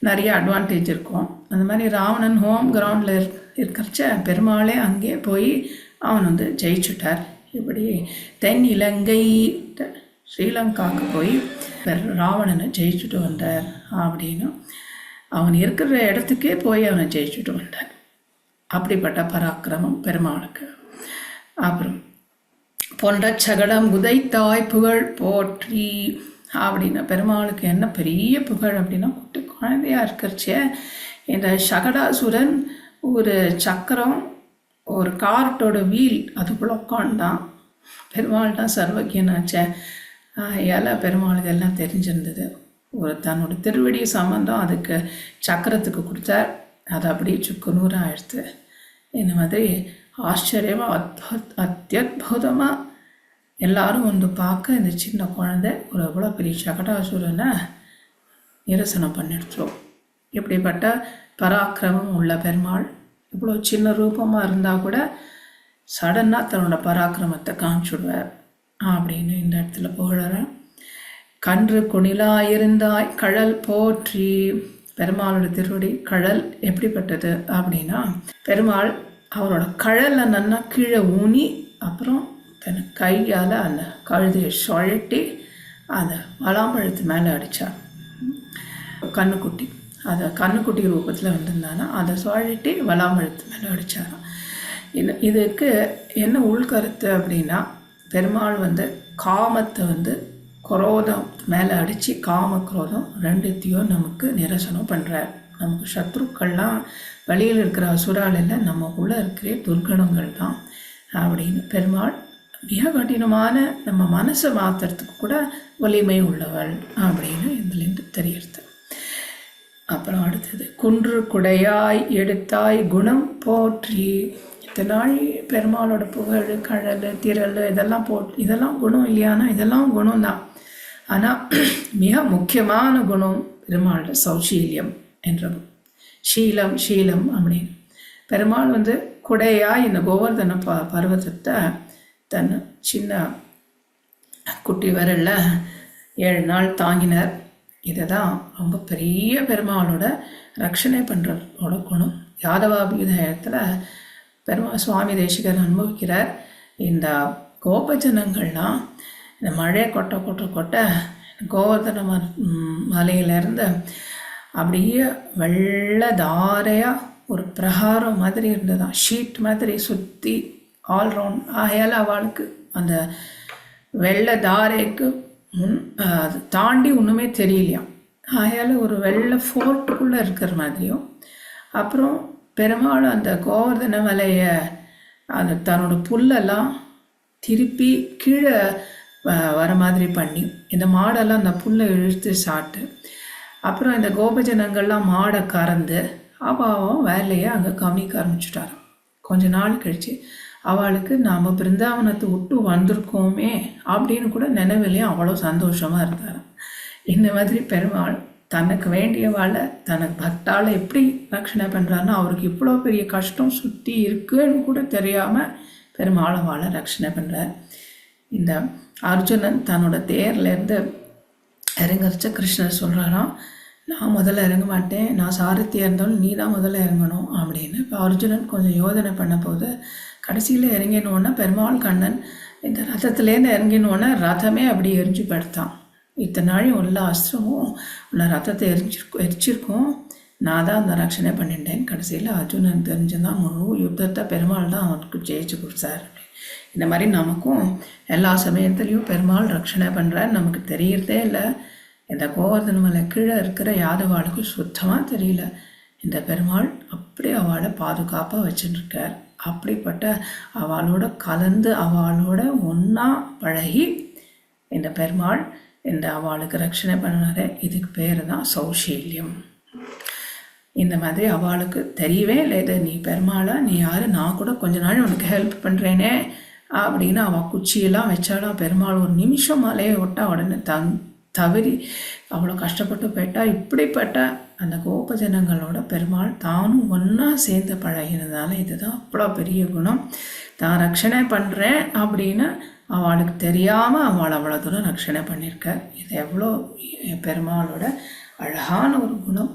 நிறைய அட்வான்டேஜ் இருக்கும். அந்த மாதிரி ராவணன் ஹோம் கிரவுண்டில் இருக்கிறச்ச பெருமாளே அங்கே போய் அவன் வந்து ஜெயிச்சுட்டார். இப்படி தென் இலங்கை ஸ்ரீலங்காவுக்கு போய் ராவணனை ஜெயிச்சுட்டு வந்தார் அப்படின்னு அவன் இருக்கிற இடத்துக்கே போய் அவனை ஜெயிச்சுட்டு வந்தார். அப்படிப்பட்ட பராக்கிரமம் பெருமாளுக்கு. அப்புறம் பொன்ற சகடம் உதைத்தாய் புகழ் போற்றி அப்படின்னா பெருமாளுக்கு என்ன பெரிய புகழ் அப்படின்னா, குட்டி குழந்தையாக இருக்கிறச்சே இந்த சகடாசுரன் ஒரு சக்கரம் ஒரு கார்ட்டோட வீல் அதுக்குள்ள உட்காண்டான். பெருமாள் தான் சர்வஜனாச்சே. ஏழை பெருமாளுக்கு எல்லாம் தெரிஞ்சிருந்தது. ஒரு தன்னோட திருவடி சம்பந்தம் அதுக்கு சக்கரத்துக்கு கொடுத்தார். அது அப்படியே சுக்குநூறு ஆயிடுத்து. இந்த மாதிரி ஆச்சரியமாக அத்தியுதமாக எல்லாரும் வந்து பார்க்க இந்த சின்ன குழந்தை ஒரு எவ்வளோ பெரிய சகடாசுரனை நிரசனம் பண்ணிடுச்சோம். இப்படிப்பட்ட பராக்கிரமம் உள்ள பெருமாள் இவ்வளோ சின்ன ரூபமாக இருந்தால் கூட சடனாக தன்னோட பராக்கிரமத்தை காமிச்சுடுவார் அப்படின்னு இந்த இடத்துல புகழறேன். கன்று குணிலாயிருந்தாய் கழல் போற்றி. பெருமாளோட திருவடி கழல் எப்படிப்பட்டது அப்படின்னா, பெருமாள் அவரோட கழலை நல்லா கீழே ஊனி அப்புறம் தன் கையால் அந்த கழுதையை சுழட்டி அதை வளாம்பழத்து மேலே அடித்தார். கண்ணுக்குட்டி அதை கண்ணுக்குட்டி ரூபத்தில் வந்திருந்தானா அதை சுழட்டி வளாம்பழத்து மேலே அடித்தாராம். இதுக்கு என்ன உள்கருத்து அப்படின்னா, பெருமாள் காமத்தை குரோதம் மேலே அடித்து காம குரோதம் ரெண்டுத்தையும் நமக்கு நிரசனம் பண்ணுறார். நமக்கு சத்ருக்கள்லாம் வெளியில் இருக்கிற அசுரால் இல்லை, நமக்குள்ளே இருக்கிற துர்கணங்கள் தான் அப்படின்னு பெருமாள் மிக கடினமான நம்ம மனசை மாற்றுறதுக்கு கூட வலிமை உள்ளவள் அப்படின்னு இதுலேருந்து தெரியுது. அப்புறம் அடுத்தது குன்று குடையாய் எடுத்தாய் குணம் போற்றி. இத்தனை நாள் பெருமாளோட புகழ் கழல் திரள் இதெல்லாம் குணம் இல்லையானா இதெல்லாம் குணம் தான். ஆனால் மிக முக்கியமான குணம் பெருமாளோட சௌசீல்யம் என்ற ஷீலம் அப்படின்னு. பெருமாள் குடையாக இந்த கோவர்தன பர்வதத்தை தன் சின்ன குட்டி விரலில் 7 நாள் தாங்கினார். இதை தான் ரொம்ப பெரிய பெருமாளோட ரட்சணை பண்ணுறதோட குணம். யாதவாபியுதயத்தில் பெருமாள் சுவாமி தேசிகர் அனுபவிக்கிறார். இந்த கோபஜனங்கள்லாம் இந்த மழை கொட்ட கோவர்தன மலையிலேருந்து அப்படியே வெள்ளை தாரையாக ஒரு பிரகாரம் மாதிரி இருந்ததான், ஷீட் மாதிரி சுற்றி ஆல்ரவுண்ட். ஆகையால் அவளுக்கு அந்த வெள்ளை தாரைக்கு அது தாண்டி ஒன்றுமே தெரியலையாம். ஆகையால் ஒரு வெள்ளை ஃபோர்ட்டுக்குள்ளே இருக்கிற மாதிரியும், அப்புறம் பெருமாள் அந்த கோவர்தன மலையை அந்த தன்னோட புல்லெல்லாம் திருப்பி கீழே வர மாதிரி பண்ணி இந்த மாடெல்லாம் அந்த புல்லை இழுத்து சாப்பிட்டு, அப்புறம் இந்த கோபஜனங்கள்லாம் மாடை கறந்து அப்பாவும் வேலையை அங்கே கவனிக்க ஆரம்பிச்சுட்டாராம். கொஞ்ச நாள் கழித்து அவளுக்கு நாம் பிருந்தாவனத்தை விட்டு வந்திருக்கோமே அப்படின்னு கூட நினைவிலையும் அவ்வளோ சந்தோஷமாக இருந்தாராம். இந்த மாதிரி பெருமாள் தனக்கு வேண்டியவாளை தனக்கு பக்தால் எப்படி ரட்சணை பண்ணுறாருன்னா, அவருக்கு இவ்வளோ பெரிய கஷ்டம் சுற்றி இருக்குன்னு கூட தெரியாமல் பெருமாள் அவளை ரட்சணை பண்ணுறார். இந்த அர்ஜுனன் தன்னோட தேர்லேருந்து இறங்கரிச்ச கிருஷ்ணர் சொல்கிறாராம், நான் முதல்ல இறங்க மாட்டேன், நான் சாரத்தியாக இருந்தாலும் நீ தான் முதல்ல இறங்கணும் அப்படின்னு. இப்போ அர்ஜுனன் கொஞ்சம் யோசனை பண்ண போது கடைசியில் இறங்கினோன்னா பெருமாள் கண்ணன் இந்த ரதத்துலேருந்து இறங்கினோன்னா ரதமே அப்படி எரிஞ்சு படுத்தான். இத்தனை நாளையும் உள்ள அஸ்திரமும் உள்ள ரத்தத்தை எரிச்சிருக்கோம், நான் தான் அந்த ரட்சணை பண்ணிட்டேன். கடைசியில் அர்ஜுனன் தெரிஞ்சுதான் முழு யுத்தத்தை பெருமாள் தான் அவனுக்கு ஜெயிச்சு கொடுத்தார். இந்த மாதிரி நமக்கும் எல்லா சமயத்துலேயும் பெருமாள் ரட்சணை பண்ணுறார், நமக்கு தெரியறதே இல்லை. இந்த கோவர்தன மலை கீழே இருக்கிற யாதவாளுக்கு சுத்தமாக தெரியல. இந்த பெருமாள் அப்படி அவளை பாதுகாப்பாக வச்சுருக்கார். அப்படிப்பட்ட அவளோட கலந்து அவளோட ஒன்றா பழகி இந்த பெருமாள் இந்த அவளுக்கு ரட்சணை பண்ணுறாரு. இதுக்கு பேர் தான் சௌசீல்யம். இந்த மாதிரி அவளுக்கு தெரியவே இல்லை, இது நீ பெருமாளா, நீ யார், நான் கூட கொஞ்ச நாள் உனக்கு ஹெல்ப் பண்ணுறேனே அப்படின்னு அவள் குச்சியெல்லாம் வச்சாலும் பெருமாள் ஒரு நிமிஷம் மலையை விட்டா உடனே தவறி அவ்வளோ கஷ்டப்பட்டு போயிட்டா. இப்படிப்பட்ட அந்த கோபஜனங்களோட பெருமாள் தானும் ஒன்றா சேர்ந்து பழகினதால இதுதான் அவ்வளோ பெரிய குணம். தான் ரட்சணை பண்ணுறேன் அப்படின்னு அவளுக்கு தெரியாமல் அவள் அவ்வளோ தூரம் ரட்சணை பண்ணியிருக்கார். இது எவ்வளோ பெருமாளோட அழகான ஒரு குணம்.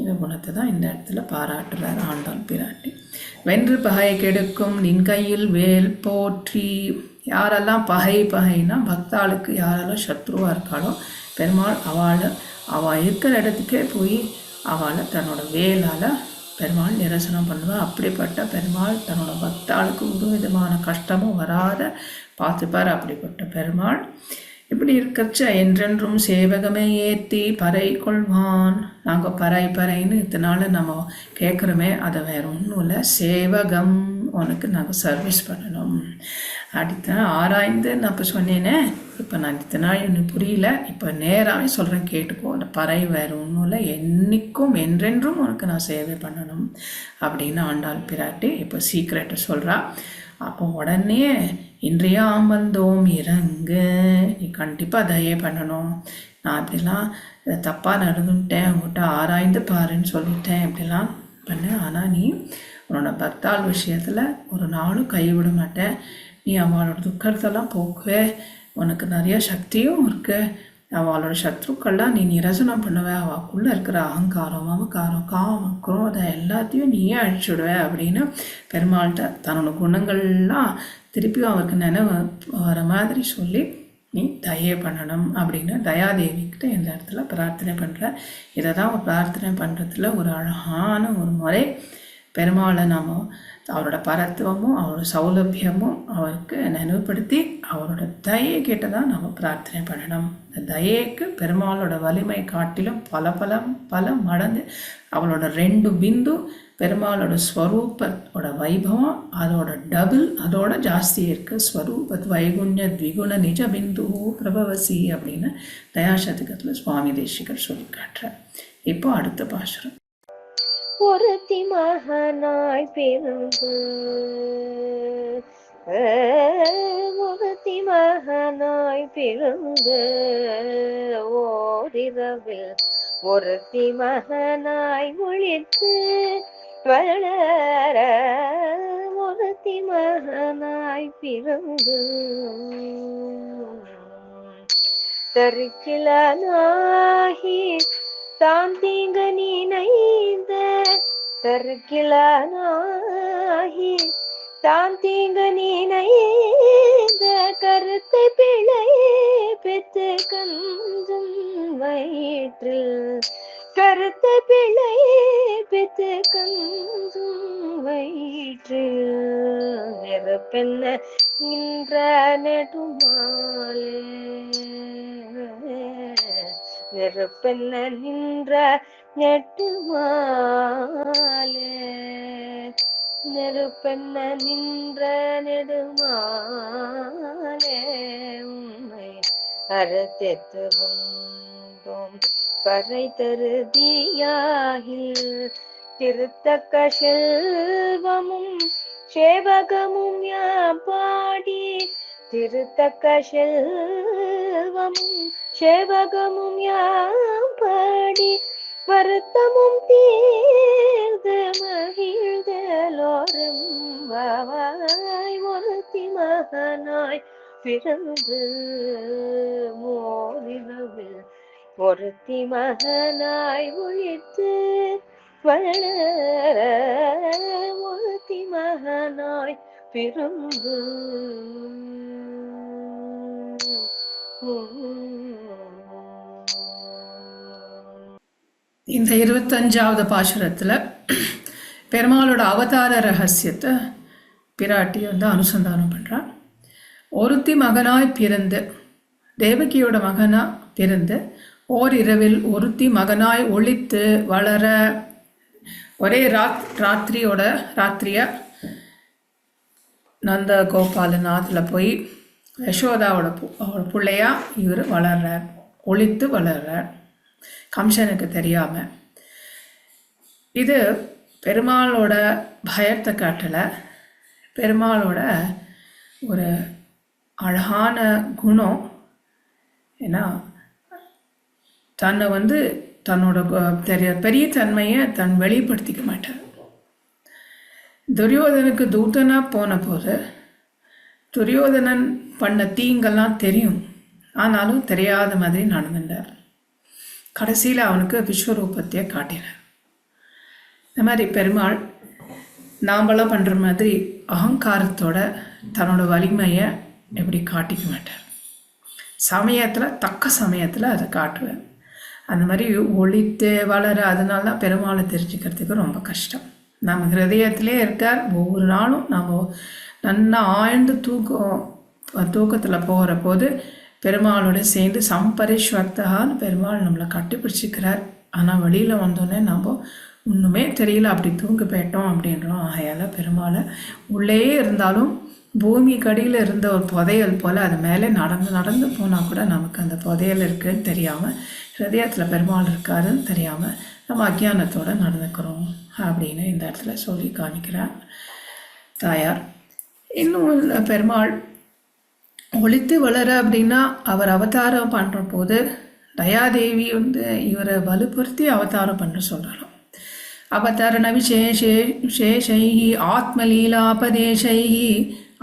இந்த குணத்தை தான் இந்த இடத்துல பாராட்டுறார் ஆண்டாள் பிராட்டி. வென்று பகை கெடுக்கும் நின் கையில் வேல் போற்றி. யாரெல்லாம் பகைனா பக்தாளுக்கு யாரெல்லாம் சத்ருவாக இருக்காளோ பெருமாள் அவள் இருக்கிற இடத்துக்கே போய் அவளை தன்னோட வேலால் பெருமாள் நிரசனம் பண்ணுவாள். அப்படிப்பட்ட பெருமாள் தன்னோட பக்தாளுக்கு ஒரு விதமான கஷ்டமும் வராத பார்த்துப்பார். அப்படிப்பட்ட பெருமாள் இப்படி இருக்கச்ச என்றென்றும் சேவகமே ஏற்றி பறை கொள்வான். நாங்கள் பறைன்னு இதனால நம்ம கேட்குறோமே, அதை வேறு ஒன்றும் இல்லை, சேவகம் உனக்கு நாங்கள் சர்வீஸ் பண்ணணும் அப்படித்தான் ஆராய்ந்து நான் இப்போ சொன்னேனே. இப்போ நான் இத்தனை நாள் எனக்கு புரியல, இப்போ நேராகவே சொல்கிறேன் கேட்டுக்கோ. அந்த பறை வேறு ஒன்றும் இல்லை, என்றைக்கும் என்றென்றும் உனக்கு நான் சேவை பண்ணணும் அப்படின்னு ஆண்டாள் பிராட்டி இப்போ சீக்ரெட்டை சொல்கிறா. அப்போ உடனே இன்றையாம் வந்தோம் இறங்கு, நீ கண்டிப்பாக தயை பண்ணணும். நான் இப்படிலாம் தப்பாக நடந்துட்டேன், உங்கள்கிட்ட ஆராய்ந்து பாருன்னு சொல்லிட்டேன், இப்படிலாம் பண்ணேன். ஆனால் நீ உன்னோட பக்தாள் விஷயத்தில் ஒரு நாளும் கைவிட மாட்டேன். நீ அவளோட துக்கத்தெல்லாம் போக்குவே, உனக்கு நிறைய சக்தியும் இருக்குது. அவளோட சத்ருக்கள்லாம் நீ நிரசனம் பண்ணுவ, அவளுக்குள்ளே இருக்கிற அகங்காரம், மமக்காரம், காமம், குரோதம் எல்லாத்தையும் நீயே அழிச்சுடுவ அப்படின்னு பெருமாள்கிட்ட தன்னோட குணங்கள்லாம் திருப்பியும் அவருக்கு நினைவு வர மாதிரி சொல்லி நீ தயை பண்ணணும் அப்படின்னு தயாதேவிக்கிட்ட இந்த இடத்துல பிரார்த்தனை பண்ணுற. இதை தான் பிரார்த்தனை பண்ணுறதுல ஒரு அழகான ஒரு முறை. பெருமாளை நாம் அவரோட பரத்துவமும் அவரோட சௌலபியமும் அவருக்கு நினைவுபடுத்தி அவரோட தயை கிட்ட தான் நம்ம பிரார்த்தனை பண்ணணும். இந்த தயைக்கு பெருமாளோட வலிமை காட்டிலும் பல மடங்கு அவளோட 2 பிந்து பெருமாளோட ஸ்வரூபத்தோட வைபவம் அதோட டபுள் அதோட ஜாஸ்தி இருக்குது. ஸ்வரூபத் வைகுண்ய த்விகுண நிஜ பிந்து பிரபவசி அப்படின்னு தயாசதகத்தில் சுவாமி தேசிகர் சொல்லி காட்டுறார். இப்போ அடுத்த பாசுரம். ஒருத்தி மகனாய் பிறந்து ஒருத்தி மகனாய் பிறந்து ஓரிரவில் ஒருத்தி மகனாய் ஒளித்து வளர ஒருத்தி மகனாய் பிறந்து தருக்கிலானாகி தான் தீங்க நினைந்த தருக்கிலானாகி தான் தீங்க நினைந்த கருத்தை பிழை பெற்று கஞ்சும் வயிற்றில் கருத்தை பிழை பெற்று கஞ்சும் வயிற்றில் நெருப்பென்ன நின்ற நெடுமாலே நெருப்பென்ன நின்ற நெடுமாலே நெருப்பென்ன நின்ற நெடுமாலே உண்மை அறத்தெத்து வந்தோம் பறை தருதியாகில் திருத்தக்க செல்வமும் சேவகமும் யாப்பாடி திருத்தக்க செல்வமும் சேவகமும் யாப்பாடி வருத்தமும் தீர்ந்து மகிழ்தலோரும் வாவாய் ஒருத்தி மகனாய் பிறந்து மோரிரவில் ஒருத்தி மகனாய் ஒழித்து வளர ஒருத்தி மகனாய் பிறந்து இந்த 25வது பாசுரத்தில் பெருமாளோட அவதார ரகசியத்தை பிராட்டி அனுசந்தானம் பண்ணுறான். ஒருத்தி மகனாய் பிறந்து தேவகியோட மகனாக பிறந்து ஓரிரவில் ஒருத்தி மகனாய் ஒளித்து வளர ஒரே ராத்திரியாக நந்த கோபாலநாத்தில் போய் யசோதாவோட பிள்ளையா இவர் வளர்றார், ஒளித்து வளர்றார் கம்சனுக்கு தெரியாமல். இது பெருமாளோட பயத்தை காட்டலை, பெருமாளோட ஒரு அழகான குணம். ஏன்னா தன்னை தன்னோட பெரிய தன்மையை வெளிப்படுத்திக்க மாட்டார். துரியோதனுக்கு தூதனாக போன போது துரியோதனன் பண்ண தீங்கெல்லாம் தெரியும், ஆனாலும் தெரியாத மாதிரி நடந்துட்டார். கடைசியில் அவனுக்கு விஸ்வரூபத்தையே காட்டினார். இந்த மாதிரி பெருமாள் நாம்பளாம் பண்ணுற மாதிரி அகங்காரத்தோட தன்னோட வலிமையை எப்படி காட்டிக்க மாட்டார். தக்க சமயத்தில் அதை காட்டுவேன். அந்த மாதிரி ஒளித்து வளர, அதனால தான் பெருமாளை தெரிஞ்சுக்கிறதுக்கு ரொம்ப கஷ்டம். நம்ம ஹிருதயத்திலே இருக்கார். ஒவ்வொரு நாளும் நம்ம நல்லா ஆழ்ந்து தூக்கத்தில் போகிற போது பெருமாளோட சேர்ந்து சம்பரிஸ்வர்த்தகான்னு பெருமாள் நம்மளை கட்டிப்பிடிச்சிக்கிறார். ஆனால் வெளியில் வந்தோடனே நம்ம ஒன்றுமே தெரியல, அப்படி தூங்கி போயிட்டோம் அப்படின்றோம். ஆகையால் பெருமாளை உள்ளே இருந்தாலும் பூமி கடியில் இருந்த ஒரு புதையல் போல் அது மேலே நடந்து போனால் கூட நமக்கு அந்த புதையல் இருக்குதுன்னு தெரியாமல், ஹிருதயத்தில் பெருமாள் இருக்காருன்னு தெரியாமல் நம்ம அஜ்ஞானத்தோடு நடந்துக்கிறோம் அப்படின்னு இந்த இடத்துல சொல்லி காமிக்கிறார் தாயார். இன்னும் பெருமாள் ஒளித்து வளர அப்படின்னா அவர் அவதாரம் பண்ணுற போது தயாதேவி இவரை வலுப்படுத்தி அவதாரம் பண்ண சொல்கிறாராம். அவதரண விசேஷைஹி ஆத்மலீலாபதேசைஹி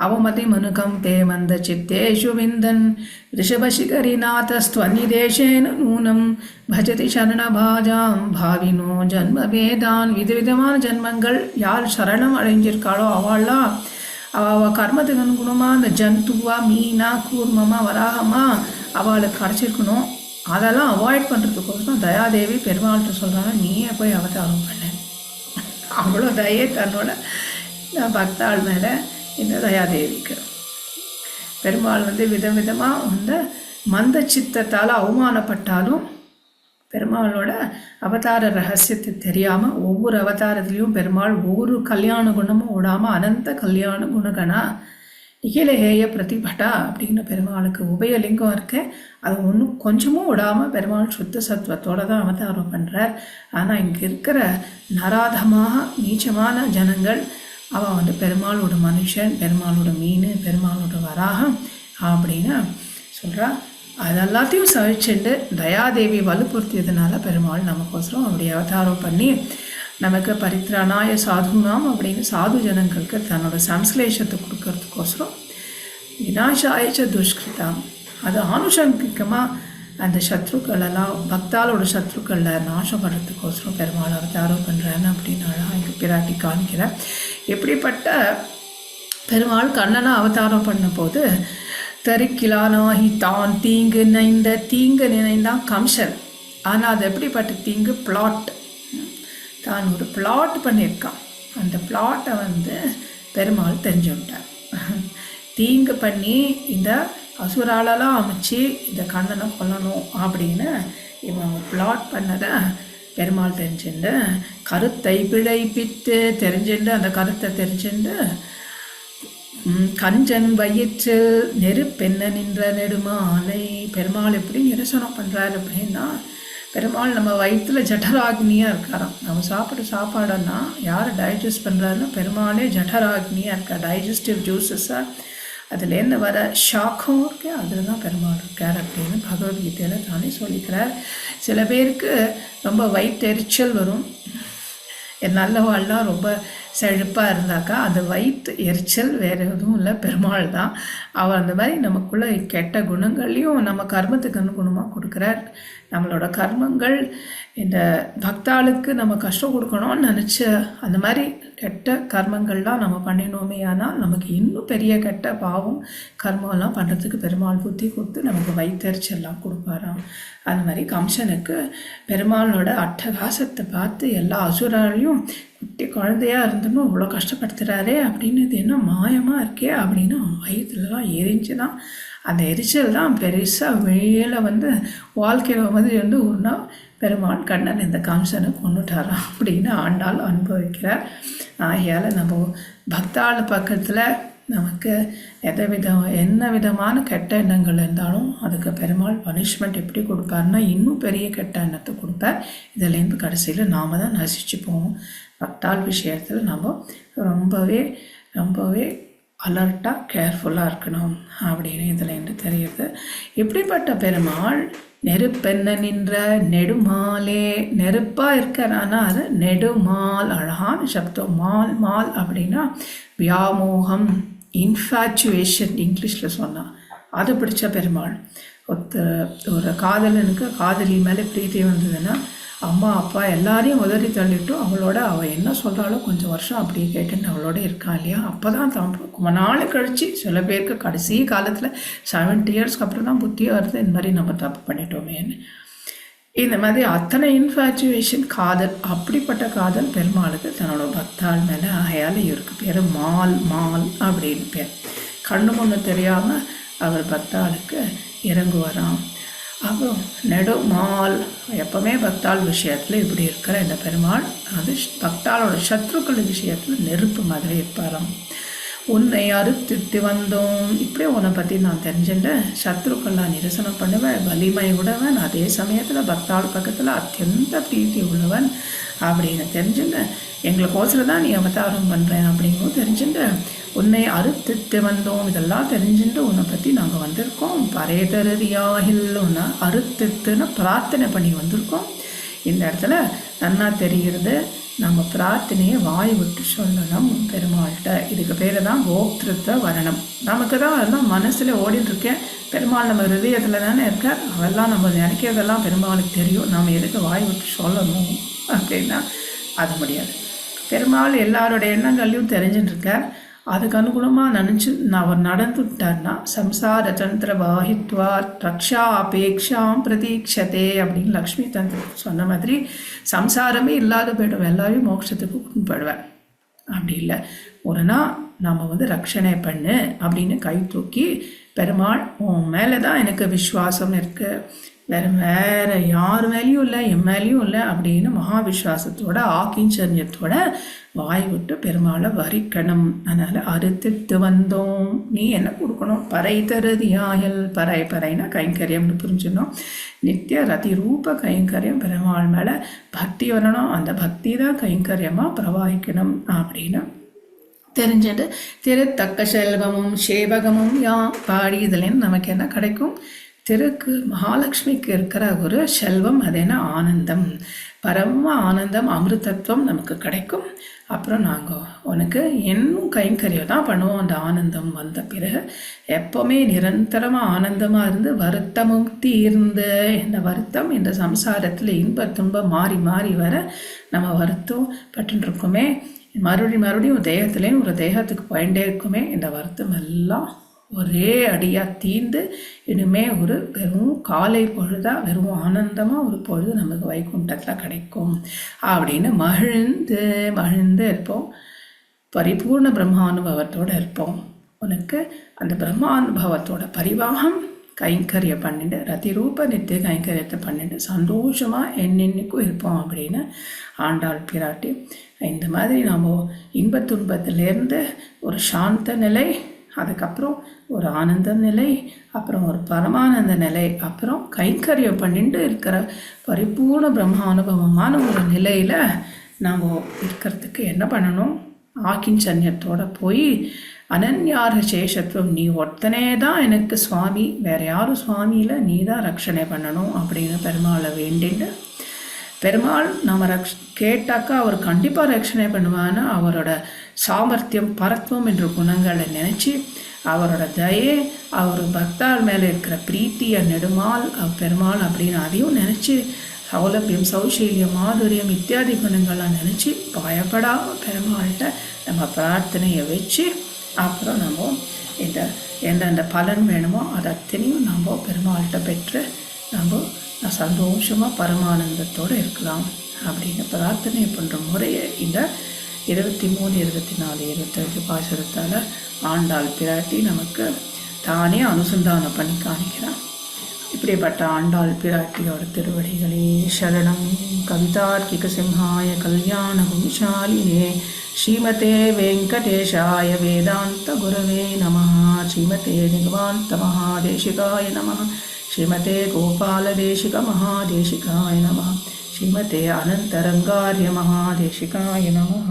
அவமதி மனுகம்பே மந்த சித்தேஷு விந்தன் ரிஷபசிகரிநாதஸ்துவன்னிதேசேன நூனம் பஜதி சரணபாஜாம் பாவினோ ஜன்ம வேதான். விதவிதமான ஜன்மங்கள் யார் சரணம் அடைஞ்சிருக்காளோ அவள்லாம் அவள் கர்மத்துக்கு அனுகுணமாக அந்த ஜந்துவா மீனா கூர்மமா வராகமா அவளுக்கு கிடச்சிருக்கணும். அதெல்லாம் அவாய்ட் பண்ணுறதுக்கோசரம் தயாதேவி பெருமாள்கிட்ட சொல்கிறாங்க, நீயே போய் அவதாரம் பண்ண. அவ்வளோ தயே தன்னோட பக்தாள் மேலே இந்த தயாதேவிக்கு. பெருமாள் விதவிதமாக மந்த சித்தத்தால் அவமானப்பட்டாலும் பெருமாளோட அவதார ரகசியத்தை தெரியாமல் ஒவ்வொரு அவதாரத்துலேயும் பெருமாள் ஒவ்வொரு கல்யாண குணமும் விடாமல் அனந்த கல்யாண குணகணா நிகிலஹேய பிரதிபட்டா அப்படின்னு பெருமாளுக்கு உபயலிங்கம் இருக்கு. அது ஒன்றும் கொஞ்சமும் விடாமல் பெருமாள் சுத்த சத்துவத்தோடு தான் அவதாரம் பண்ணுறார். ஆனால் இங்கே இருக்கிற நராதமாக நீச்சமான ஜனங்கள் அவன் பெருமாளோட மனுஷன், பெருமாளோட மீன், பெருமாளோட வராகம் அப்படின்னு சொல்கிறா. அதெல்லாத்தையும் சகிச்சுண்டு தயாதேவி வலுப்படுத்தியதுனால பெருமாள் நமக்கோசரம் அவருடைய அவதாரம் பண்ணி நமக்கு பரித்ராணாய சாதுனாம் அப்படின்னு சாது ஜனங்களுக்கு தன்னோட சம்ஸ்லேஷத்தை கொடுக்கறதுக்கோசரம் விநாசாயச்ச துஷ்கிருதாம் அது ஆனுஷங்கிகமாக அந்த சத்ருக்களெல்லாம் பக்தாலோட சத்ருக்களில் நாசம் பண்ணுறதுக்கோசரம் பெருமாள் அவதாரம் பண்ணுறான்னு அப்படின்னு அழகாக இங்கே பிராட்டி காணிக்கிறேன். எப்படிப்பட்ட பெருமாள் கண்ணனை அவதாரம் பண்ண போது தரிக்கிலானாகி தான் தீங்கு நினைந்தான் கம்சன். ஆனால் அது எப்படிப்பட்ட தீங்கு? பிளாட். தான் ஒரு பிளாட் பண்ணியிருக்கான். அந்த பிளாட்டை பெருமாள் தெரிஞ்சுட்டார். தீங்கு பண்ணி இந்த அசுராலெல்லாம் அமைச்சு இந்த கண்ணனை கொல்லணும் அப்படின்னு இவன் பிளாட் பண்ணதை பெருமாள் தெரிஞ்சுண்டு கருத்தை பிழைப்பித்து தெரிஞ்சுண்டு அந்த கருத்தை தெரிஞ்சுண்டு கஞ்சன் வயிற்றில் நெருப்பென்ன நின்ற நெடுமாலை. பெருமாள் எப்படி நிரசனம் பண்ணுறாரு அப்படின்னா பெருமாள் நம்ம வயிற்றில் ஜடராக்னியாக இருக்காராம். நம்ம சாப்பிட்ற சாப்பாடன்னா யார் டைஜஸ்ட் பண்ணுறாருன்னா பெருமாளே ஜடராக்னியாக இருக்கார். டைஜஸ்டிவ் ஜூஸஸாக அதுலேருந்து வர ஷாக்கும் இருக்கு, அதில் தான் பெருமாள் இருக்கார் அப்படின்னு பகவத்கீதையில் தானே சொல்லிக்கிறார். சில பேருக்கு ரொம்ப வயிற்றெரிச்சல் வரும். நல்லவாள்லாம் ரொம்ப செழிப்பாக இருந்தாக்கா அந்த வயிற்று எரிச்சல் வேறு எதுவும் இல்லை, பெருமாள் தான். அவர் அந்த மாதிரி நமக்குள்ளே கெட்ட குணங்களையும் நம்ம கர்மத்துக்கு அனுகுணமாக கொடுக்குறார். நம்மளோட கர்மங்கள் இந்த பக்தாளுக்கு நம்ம கஷ்டம் கொடுக்கணும்னு நினச்ச அந்த மாதிரி கெட்ட கர்மங்கள்லாம் நம்ம பண்ணினோமே ஆனால் நமக்கு இன்னும் பெரிய கெட்ட பாவம் கர்மம்லாம் பண்ணுறதுக்கு பெருமாள் புத்தி கொடுத்து நமக்கு வயிற்றெரிச்சல்லாம் கொடுப்பாராம். அந்த மாதிரி கம்சனுக்கு பெருமாளோட அட்டகாசத்தை பார்த்து எல்லா அசுராலையும் குட்டி குழந்தையாக இருந்தனும் இவ்வளோ கஷ்டப்படுத்துகிறாரே அப்படின்னு இது என்ன மாயமாக இருக்கே அப்படின்னு அவன் வயிற்றுலலாம் எரிஞ்சுதான். அந்த எரிச்சல் தான் பெருசாக மேலே வாழ்க்கையில் ஒரு நாள் பெருமாள் கண்ணன் இந்த கம்சனை கொண்டுட்டாராம் அப்படின்னு ஆண்டாள் அனுபவிக்கிறார். ஆகையால் நம்ம பக்தாள் பக்கத்தில் நமக்கு என்ன விதமான கெட்ட எண்ணங்கள் இருந்தாலும் அதுக்கு பெருமாள் பனிஷ்மெண்ட் எப்படி கொடுப்பாருன்னா இன்னும் பெரிய கெட்ட எண்ணத்தை கொடுப்பார். இதிலேருந்து கடைசியில் நாம் தான் நசிச்சு போவோம். பக்தாள் விஷயத்தில் நம்ம ரொம்பவே அலர்ட்டாக கேர்ஃபுல்லாக இருக்கணும் அப்படின்னு இதுலேருந்து தெரியுது. எப்படிப்பட்ட பெருமாள் நெருப்பென்ன நின்ற நெடுமாலே நெருப்பாக இருக்கிறான்னா அது நெடுமால். அழகான சப்தம். மால் அப்படின்னா வியாமோகம், இன்ஃபேச்சுவேஷன் இங்கிலீஷில் சொன்னால் அது பிடிச்ச பெருமாள். ஒரு காதலனுக்கு காதலி மேலே பிரீத்தி வந்ததுன்னா அம்மா அப்பா எல்லாரையும் உதறி தள்ளிட்டும் அவள் என்ன சொல்கிறாலோ கொஞ்சம் வருஷம் அப்படியே கேட்டுன்னு அவளோட இருக்கா இல்லையா? அப்போ தான் ரொம்ப நாள் கழிச்சு சில பேருக்கு கடைசி காலத்தில் 70 இயர்ஸ்க்கு அப்புறம் தான் புத்தியாக வருது இந்த மாதிரி நம்ம தப்பு பண்ணிட்டோமேன்னு. இந்த மாதிரி அத்தனை இன்ஃபேச்சுவேஷன் காதல். அப்படிப்பட்ட காதல் பெருமாளுக்கு தன்னோட பக்தாள் மேலே. ஆகையால் இவருக்கு பேர் மால் அப்படின்னு பேர். கண்ணு முன்னு தெரியாமல் அவர் பக்தாளுக்கு இறங்குவாராம். அப்புறம் நெடுமால். எப்பவுமே பக்தாள் விஷயத்தில் இப்படி இருக்கிற இந்த பெருமாள் அது பக்தாளோட சத்ருக்கள் விஷயத்தில் நெருப்பு மாதிரி இருப்பாராம். உன்னை அறுத்திட்டு வந்தோம், இப்படியே உன்னை பற்றி நான் தெரிஞ்சுட்டேன். சத்ருக்கள்லாம் நிரசனம் பண்ணுவேன், வலிமை உடவன், அதே சமயத்தில் பக்தாள் பக்கத்தில் அத்தியந்த பிரீத்தி உள்ளவன் அப்படின்னு தெரிஞ்சுட்டேன். எங்களுக்கோசரம் தான் நீ அவதாரம் பண்ணுறேன் அப்படிங்கும் தெரிஞ்சுட்டேன். உன்னை அறுத்திட்டு வந்தோம், இதெல்லாம் தெரிஞ்சுட்டு உன்னை பற்றி நாங்கள் வந்திருக்கோம். பரேதரதியாகில் உன்னை அறுத்திட்டுன்னு பிரார்த்தனை பண்ணி வந்திருக்கோம். இந்த இடத்துல நன்னா தெரிகிறது நம்ம பிரார்த்தனையை வாய் விட்டு சொல்லணும் பெருமாள்கிட்ட. இதுக்கு பேர் தான் கோப்திருத்த வரணம். நமக்கு தான் அதெல்லாம் மனசில் ஓடின்னு இருக்கேன். பெருமாள் நம்ம ஹிருதயத்தில் தானே இருக்கார். அவெல்லாம் நம்ம நினைக்கிறதெல்லாம் பெருமாளுக்கு தெரியும். நம்ம எதுக்கு வாய் விட்டு சொல்லணும் அப்படின்னா அது முடியாது. பெருமாள் எல்லாரோட எண்ணங்களையும் தெரிஞ்சுட்டு இருக்கார். அதுக்கு அனுகுணமாக நினச்சி அவர் நடந்துட்டார்னா சம்சார தந்திர வாஹித்வா ரக்ஷா அபேக்ஷாம் பிரதீட்சதே அப்படின்னு லக்ஷ்மி தந்திரம் சொன்ன மாதிரி சம்சாரமே இல்லாத போய்டும், எல்லாரையும் மோட்சத்துக்கு கொண்டு போயிடுவேன். அப்படி இல்லை, ஒரு நாள் நம்ம ரட்சணை பண்ணு அப்படின்னு கை தூக்கி பெருமாள் உன் மேலே தான் எனக்கு விஸ்வாசம் இருக்குது, வேறு யார் மேலேயும் இல்லை என் மேலேயும் இல்லை அப்படின்னு மகா விஸ்வாசத்தோட ஆக்கிஞ்சரியத்தோட வாய் விட்டு பெருமாளை வரிக்கணும். அதனால் அறுத்துட்டு வந்தோம், நீ என்ன கொடுக்கணும், பறை தருதியாயல். பறைனா கைங்கரியம்னு புரிஞ்சிடணும். நித்திய ரதி ரூப கைங்கரியம் பெருமாள் மேலே பக்தி வரணும். அந்த பக்தி தான் கைங்கரியமாக பிரவாகிக்கணும் அப்படின்னு தெரிஞ்சுட்டு திருத்தக்க செல்வமும் சேவகமும் பாடி இதுலேருந்து நமக்கு என்ன கிடைக்கும்? திருக்கு மகாலட்சுமிக்கு இருக்கிற ஒரு செல்வம், அது என்ன ஆனந்தம், பரம ஆனந்தம், அமிர்தத்துவம் நமக்கு கிடைக்கும். அப்புறம் நாங்கள் உனக்கு இன்னும் கைங்கரியம் தான் பண்ணுவோம். அந்த ஆனந்தம் வந்த பிறகு எப்போவுமே நிரந்தரமாக ஆனந்தமாக இருந்து வருத்தமும் தீர்ந்து, இந்த வருத்தம் இந்த சம்சாரத்தில் இன்ப துன்பம் மாறி மாறி வர நம்ம வருத்தம் பட்டுருக்குமே, மறுபடியும் தேகத்துலேயும் ஒரு தேகத்துக்கு போயிட்டே இருக்குமே, இந்த வருத்தம் எல்லாம் ஒரே அடியாக தீர்ந்து இனிமே ஒரு வெறும் காலை பொழுதா வெறும் ஆனந்தமாக ஒரு பொழுது நமக்கு வைகுண்டத்தில் கிடைக்கும் அப்படின்னு மகிழ்ந்து இருப்போம். பரிபூர்ண பிரம்மானுபவத்தோடு இருப்போம். உனக்கு அந்த பிரம்மானுபவத்தோட பரிவாகம் கைங்கரியம் பண்ணிட்டு ரதிரூப நித்திய கைங்கரியத்தை பண்ணிட்டு சந்தோஷமாக என்னென்னைக்கும் இருப்போம் அப்படின்னு ஆண்டாள் பிராட்டி. இந்த மாதிரி நம்ம இன்பத் துன்பத்திலேருந்து ஒரு சாந்த நிலை, அதுக்கப்புறம் ஒரு ஆனந்த நிலை, அப்புறம் ஒரு பரமானந்த நிலை, அப்புறம் கைங்கரியம் பண்ணிட்டு இருக்கிற பரிபூர்ண பிரம்மானுபவமான ஒரு நிலையில் நாம் இருக்கிறதுக்கு என்ன பண்ணணும்? ஆக்கிஞ்சன்யத்தோடு போய் அனன்யார சேஷத்துவம், நீ ஒருத்தனே தான் எனக்கு சுவாமி, வேறு யாரும் சுவாமியில் நீ தான் ரட்சணை பண்ணணும் அப்படின்னு பெருமாளை வேண்டிட்டு, பெருமாள் நம்ம கேட்டாக்கா அவர் கண்டிப்பாக ரட்சணை பண்ணுவான்னு அவரோட சாமர்த்தியம் பரத்வம் என்ற குணங்களை நினச்சி, அவரோட தயை, அவர் பக்தாள் மேலே இருக்கிற பிரீத்திய நெடுமால் பெருமாள் அப்படின்னு அதையும் நினச்சி, சௌலபியம் சௌசீல்யம் மாதுரியம் இத்தியாதி குணங்கள்லாம் நினச்சி பயப்படாமல் பெருமாள்கிட்ட நம்ம பிரார்த்தனையை வச்சு, அப்புறம் நம்ம எந்தெந்த பலன் வேணுமோ அதை அத்தனையும் நம்ம பெருமாள்கிட்ட பெற்று நம்ம சந்தோஷமாக பரமானந்தத்தோடு இருக்கலாம் அப்படின்னு பிரார்த்தனை பண்ணுற முறையை இந்த 23, 24, 25 பாசுரத்தால் ஆண்டாள் பிராட்டி நமக்கு தானே அனுசந்தானம் பண்ணி காணிக்கிறான். இப்படிப்பட்ட ஆண்டாள் பிராட்டியோட திருவடிகளே சரணம். கவிதார்க்கிக சிம்ஹாய கல்யாண குணசாலினே ஸ்ரீமதே வெங்கடேஷாய வேதாந்த குரவே நமः. ஸ்ரீமதே நிகமாந்த மகாதேசிகாய நமः. ஸ்ரீமதே கோபாலதேசிக மகாதேசிகாய நமः. ஸ்ரீமதே அனந்தரங்கார்ய மகாதேசிகாய நமः.